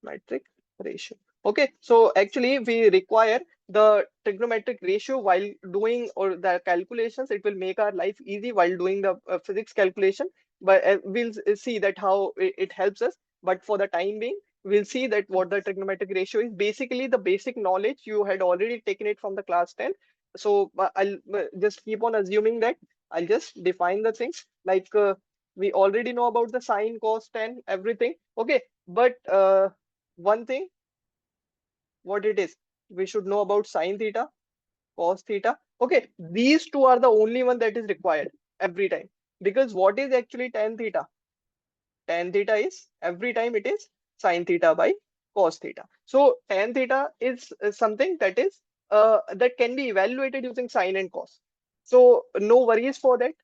Metric ratio. Okay, so actually we require the trigonometric ratio while doing or the calculations. It will make our life easy while doing the physics calculation. But we'll see that how it helps us. But for the time being, we'll see that what the trigonometric ratio is. Basically, the basic knowledge you had already taken it from the class 10. So I'll just keep on assuming that. I'll just define the things like we already know about the sine, cos, tan, everything. Okay, but one thing, what it is, we should know about sine theta, cos theta. Okay, these two are the only one that is required every time, because what is actually tan theta? Tan theta is every time it is sine theta by cos theta. So tan theta is something that is that can be evaluated using sine and cos. So no worries for that.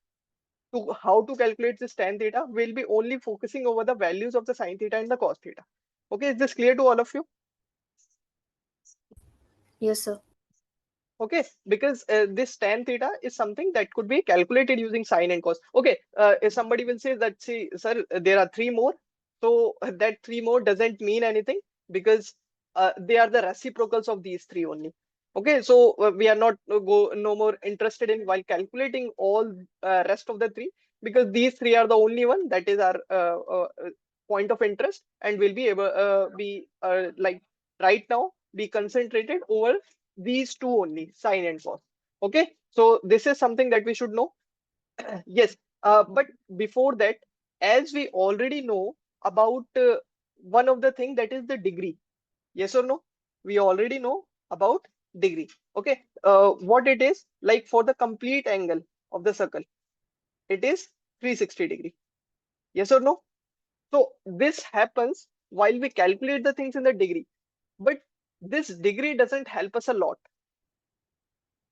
To how to calculate this tan theta, we'll be only focusing over the values of the sine theta and the cos theta. Okay, is this clear to all of you? Yes, sir. Okay, because this tan theta is something that could be calculated using sine and cos. Okay, if somebody will say that, see, sir, there are three more. So that three more doesn't mean anything, because they are the reciprocals of these three only. Okay, so we are not no more interested in while calculating all rest of the three, because these three are the only one that is our point of interest, and will be able like right now be concentrated over these two only, sine and cos. Okay, so this is something that we should know. Yes, but before that, as we already know about one of the thing, that is the degree. Yes or no? We already know about degree. Okay, what it is, like for the complete angle of the circle, it is 360 degree. Yes or no? So this happens while we calculate the things in the degree. But this degree doesn't help us a lot.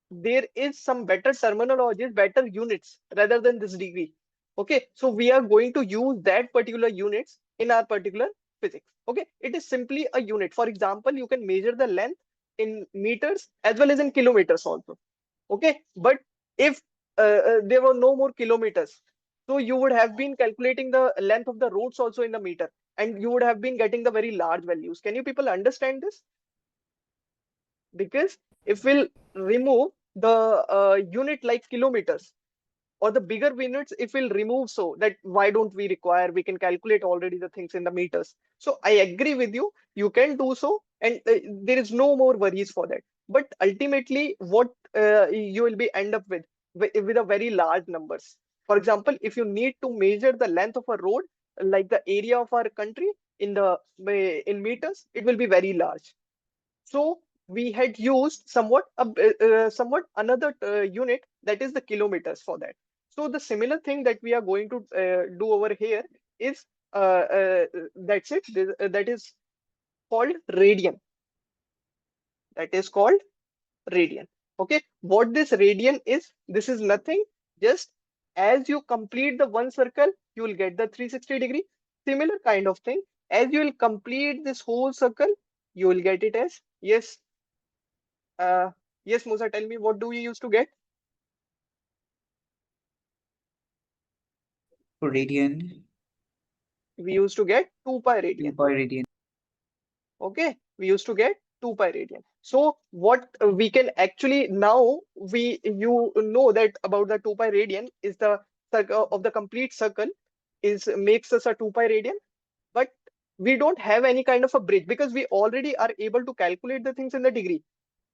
There is some better terminologies, better units rather than this degree. Okay, so we are going to use that particular units in our particular physics. Okay, it is simply a unit. For example, you can measure the length in meters as well as in kilometers also. Okay, but if there were no more kilometers, so you would have been calculating the length of the roads also in the meter, and you would have been getting the very large values. Can you people understand this? Because if we'll remove the unit like kilometers or the bigger units, if we'll remove, so that why don't we require, we can calculate already the things in the meters. So I agree with you, you can do so, and there is no more worries for that. But ultimately what you will be end up with a very large numbers. For example, if you need to measure the length of a road, like the area of our country in the in meters, it will be very large. So we had used somewhat another unit, that is the kilometers for that. So the similar thing that we are going to do over here is that's it. That is called radian. That is called radian. Okay, what this radian is? This is nothing. Just as you complete the one circle, you will get the 360-degree. Similar kind of thing. As you will complete this whole circle, you will get it as, yes. Yes, Musa, tell me, what do we used to get? For radian, We used to get 2 pi 2 radian. pi radian. Okay, we used to get 2 pi radian. So what we can actually now, you know that about the 2 pi radian is the circle of the complete circle is makes us a 2 pi radian, but we don't have any kind of a bridge because we already are able to calculate the things in the degree.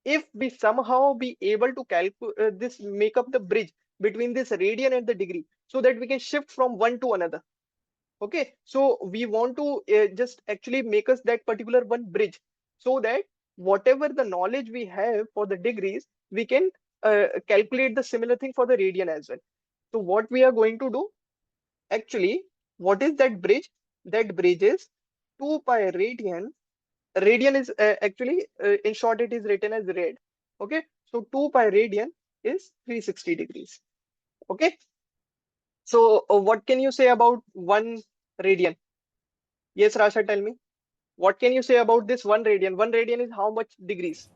If we somehow be able to calculate this, make up the bridge between this radian and the degree, so that we can shift from one to another. Okay, so we want to just actually make us that particular one bridge, so that whatever the knowledge we have for the degrees, we can calculate the similar thing for the radian as well. So what we are going to do, actually, what is that bridge? That bridge is 2 pi radian. Radian is actually, in short, it is written as rad. Okay, so 2 pi radian is 360 degrees. Okay, so what can you say about 1 radian? Yes, Rasha, tell me. What can you say about this 1 radian? 1 radian is how much degrees?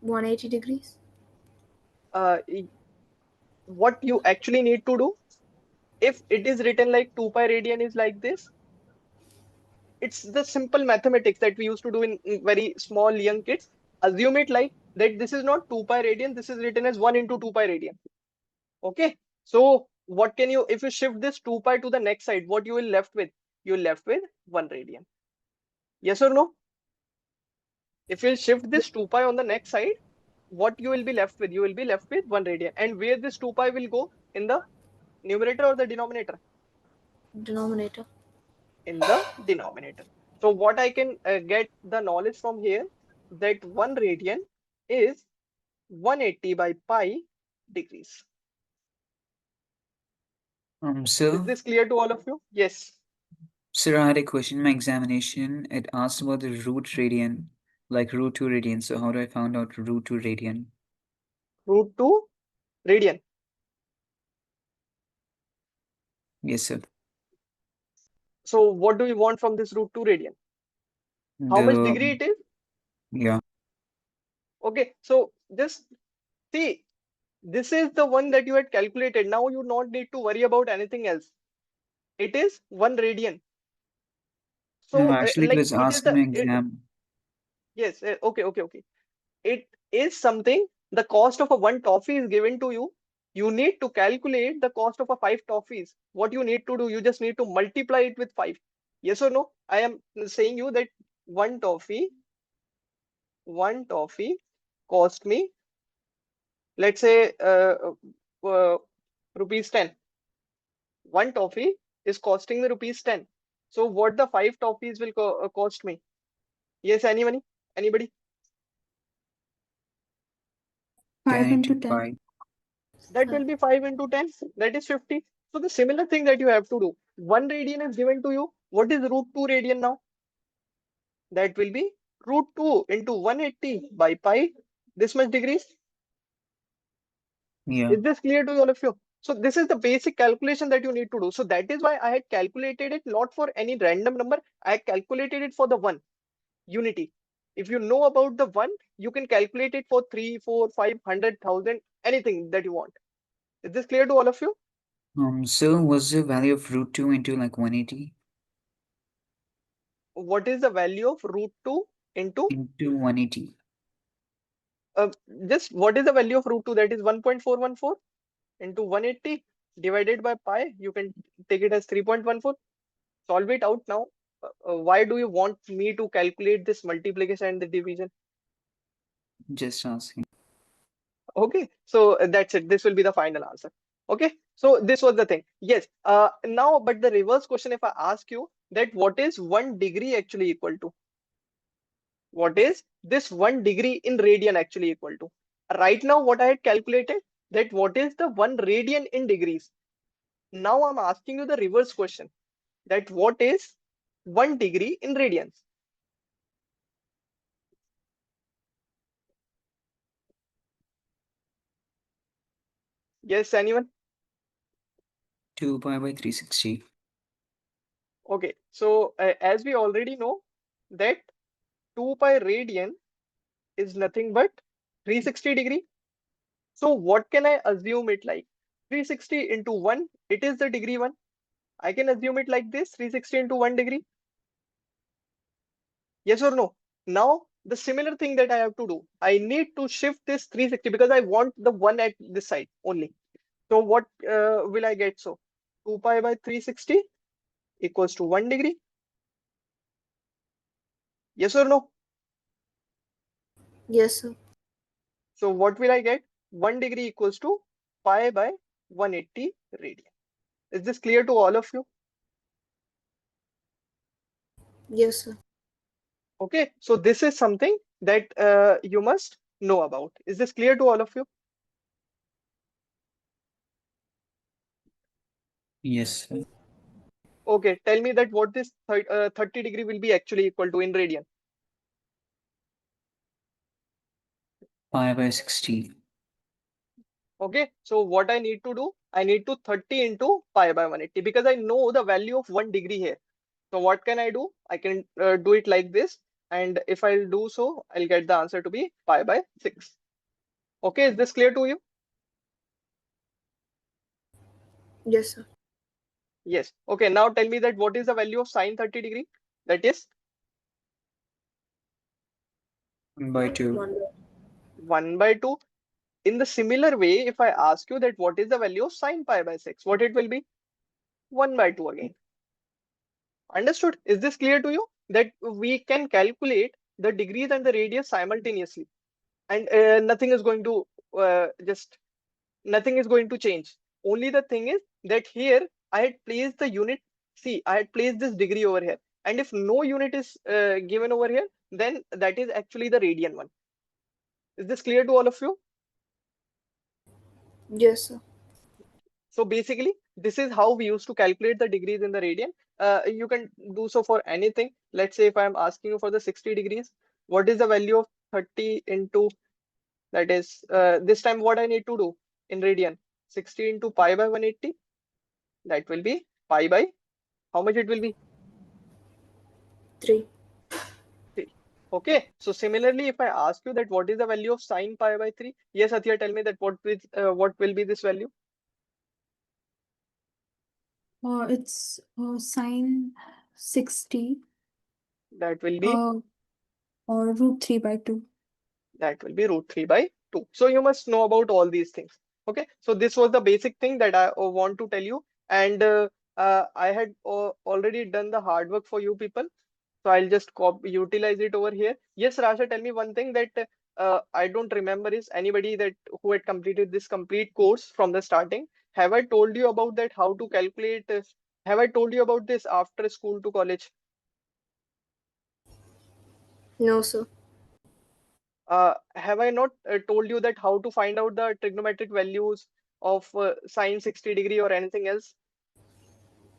180 degrees. What you actually need to do, if it is written like 2 pi radian is like this, it's the simple mathematics that we used to do in very small young kids. Assume it like that this is not 2 pi radian, this is written as 1 into 2 pi radian. Okay, so what can you, if you shift this 2 pi to the next side, what you will left with? You're left with 1 radian. Yes or no? If you shift this 2 pi on the next side, what you will be left with? You will be left with 1 radian. And where this 2 pi will go? In the numerator or the denominator? Denominator. In the denominator. So what I can get the knowledge from here, that 1 radian is 180 by pi degrees. Is Sir, this clear to all of you? Yes. sir, I had a question in my examination. It asked about the root radian, like root 2 radian. So how do I find out root 2 radian? Root 2 radian. Yes, sir. So what do we want from this root 2 radian? How much The, degree it is? yeah. Okay, so just see, this is the one that you had calculated. Now you not need to worry about anything else. It is 1 radian. No, So actually, it like was it is asked in the my it, exam. yes, okay. It is something, the cost of a 1 toffee is given to you. You need to calculate the cost of a 5 toffees. What you need to do, you just need to multiply it with 5. Yes or no? I am saying you that 1 toffee, 1 toffee cost me, let's say, uh, rupees 10. 1 toffee is costing me rupees 10. So what the 5 toffees will cost me? Yes, anybody? Anybody? 5 10 into into 10. 5. That will be 5 into 10. That is 50. So the similar thing that you have to do. 1 radian is given to you. What is root 2 radian now? That will be root 2 into 180 by pi, this much degrees. Yeah. Is this clear to all of you? So this is the basic calculation that you need to do. So that is why I had calculated it not for any random number. I calculated it for the one unity. If you know about the one, you can calculate it for 3, 4, 500,000, anything that you want. Is this clear to all of you? So was the value of root 2 into like 180? What is the value of root 2 into Into 180. uh, just what is the value of root 2? That is 1.414 into 180 divided by pi. You can take it as 3.14. Solve it out now. Why do you want me to calculate this multiplication and the division? Just asking. Okay, so that's it. This will be the final answer. Okay, so this was the thing. Yes. Now, but the reverse question, if I ask you that what is 1 degree actually equal to? What is this 1 degree in radian actually equal to? Right now, what I had calculated, that what is the 1 radian in degrees? Now I'm asking you the reverse question, that what is 1 degree in radians? Yes, anyone? 2 pi by 360. Okay, so as we already know that 2 pi radian is nothing but 360 degree. So what can I assume it like? 360 into 1, it is the degree 1. I can assume it like this, 360 into 1 degree. Yes or no? Now, the similar thing that I have to do, I need to shift this 360 because I want the 1 at this side only. So what will I get? So 2 pi by 360 equals to 1 degree. Yes or no? Yes, sir. So what will I get? 1 degree equals to pi by 180 radian. Is this clear to all of you? Yes, sir. Okay, so this is something that you must know about. Is this clear to all of you? Yes. Okay, tell me that what this 30 degree will be actually equal to in radian. Pi by 60. Okay, so what I need to do, I need to 30 into pi by 180 because I know the value of 1 degree here. So what can I do? I can do it like this, and if I'll do so, I'll get the answer to be pi by 6. Okay, is this clear to you? Yes, sir. Yes. Okay, now tell me that what is the value of sine 30 degree? That is 1 by 2. 1 by 2. In the similar way, if I ask you that what is the value of sine pi by 6, what it will be? 1 by 2 again. Understood? Is this clear to you? That we can calculate the degrees and the radius simultaneously, and nothing is going to just nothing is going to change. Only the thing is that here I had placed the unit. See, I had placed this degree over here, and if no unit is given over here, then that is actually the radian one. Is this clear to all of you? Yes, sir. So basically, this is how we used to calculate the degrees in the radian. You can do so for anything. Let's say if I'm asking you for the 60 degrees, what is the value of 30 into, that is, this time what I need to do in radian? 60 into pi by 180. That will be pi by, how much it will be? 3. 3. Okay. So similarly, if I ask you that what is the value of sine pi by 3? Yes, Athiya, tell me that what will be this value? It's sine 60 That will be or root 3 by 2. that will be root 3 by 2. So you must know about all these things. Okay, so this was the basic thing that I want to tell you, and I had already done the hard work for you people, so I'll just utilize it over here. Yes, Rasha, tell me one thing that I don't remember is anybody that who had completed this complete course from the starting. Have I told you about that, how to calculate? Have I told you about this after school to college? No, sir. Have I not told you that how to find out the trigonometric values of sine 60 degree or anything else?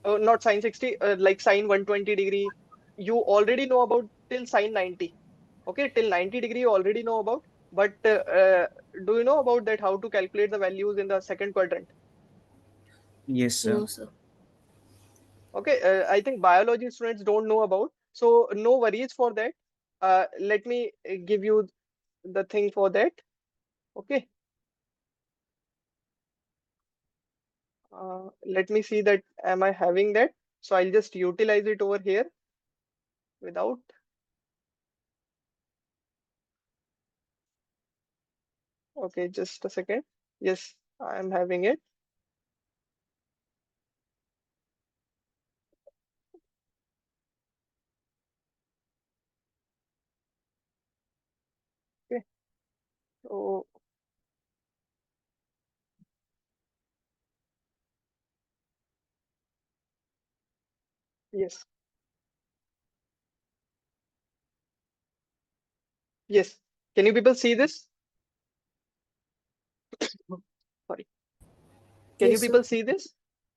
Not sine 60, like sine 120 degree. You already know about till sine 90. Okay, till 90 degree you already know about, but do you know about that how to calculate the values in the second quadrant? Yes, sir. No, sir. Okay, I think biology students don't know about, so no worries for that. Let me give you the thing for that. Okay, let me see that am I having that. So I'll just utilize it over here without. Okay, just a second. Yes, I am having it. Okay, so yes, yes. Can you people see this? Sorry. Can you Yes, people sir. see this?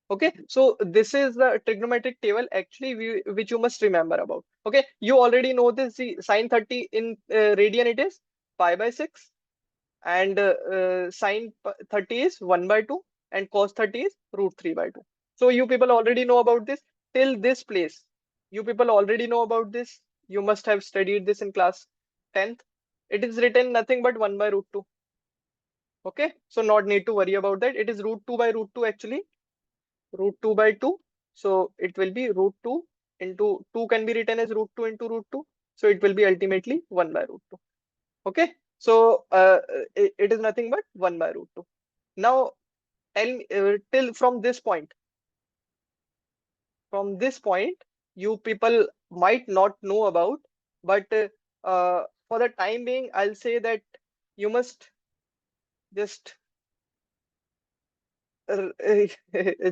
Okay, so this is the trigonometric table actually which you must remember about. Okay, you already know this. The sine 30 in radian it is pi by 6, and sine 30 is 1 by 2, and cos 30 is root 3 by 2. So you people already know about this till this place. You people already know about this. You must have studied this in class 10th. It is written nothing but 1 by root 2. Okay, so not need to worry about that. It is root 2 by root 2 actually, root 2 by 2. So it will be root 2 into 2 can be written as root 2 into root 2. So it will be ultimately 1 by root 2. Okay, so it is nothing but 1 by root 2. Now tell me till from this point, you people might not know about, but for the time being, I'll say that you must just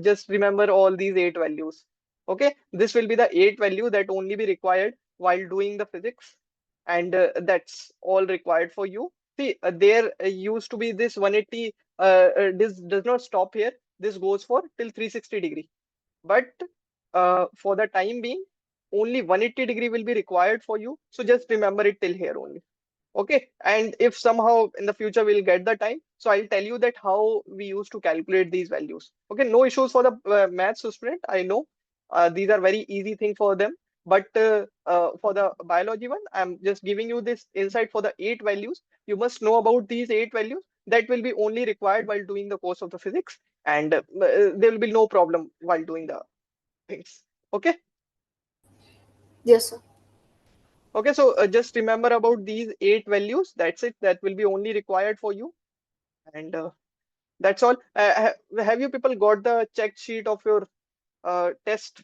just remember all these 8 values. Okay, this will be the 8 value that only be required while doing the physics, and that's all required for you. See, there used to be this 180. This does not stop here. This goes for till 360 degree. But for the time being, only 180 degree will be required for you. So just remember it till here only. Okay, and if somehow in the future we'll get the time, so I'll tell you that how we used to calculate these values. Okay, no issues for the maths student. I know these are very easy thing for them, but for the biology one, I'm just giving you this insight for the 8 values. You must know about these 8 values. That will be only required while doing the course of the physics, and there will be no problem while doing the things. Okay. Yes, sir. Okay, so just remember about these 8 values. That's it. That will be only required for you. And that's all. Have you people got the check sheet of your test?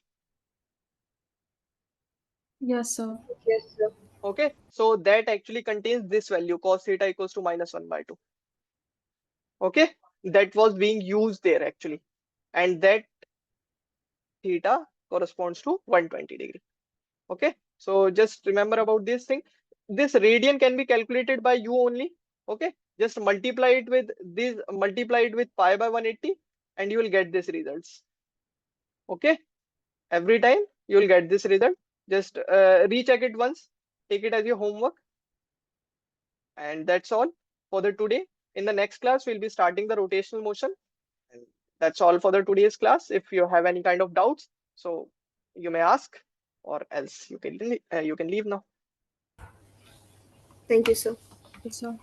Yes, sir. Yes, sir. Okay, so that actually contains this value cos theta equals to minus 1 by 2. Okay, that was being used there actually. And that theta corresponds to 120 degree. Okay, so just remember about this thing. This radian can be calculated by you only. Okay, just multiply it with pi by 180, and you will get this results. Okay, every time you will get this result. Just recheck it once, take it as your homework, and that's all for the today. In the next class we'll be starting the rotational motion, and that's all for the today's class. If you have any kind of doubts, so you may ask, or else you can leave now. Thank you, sir. Yes, sir.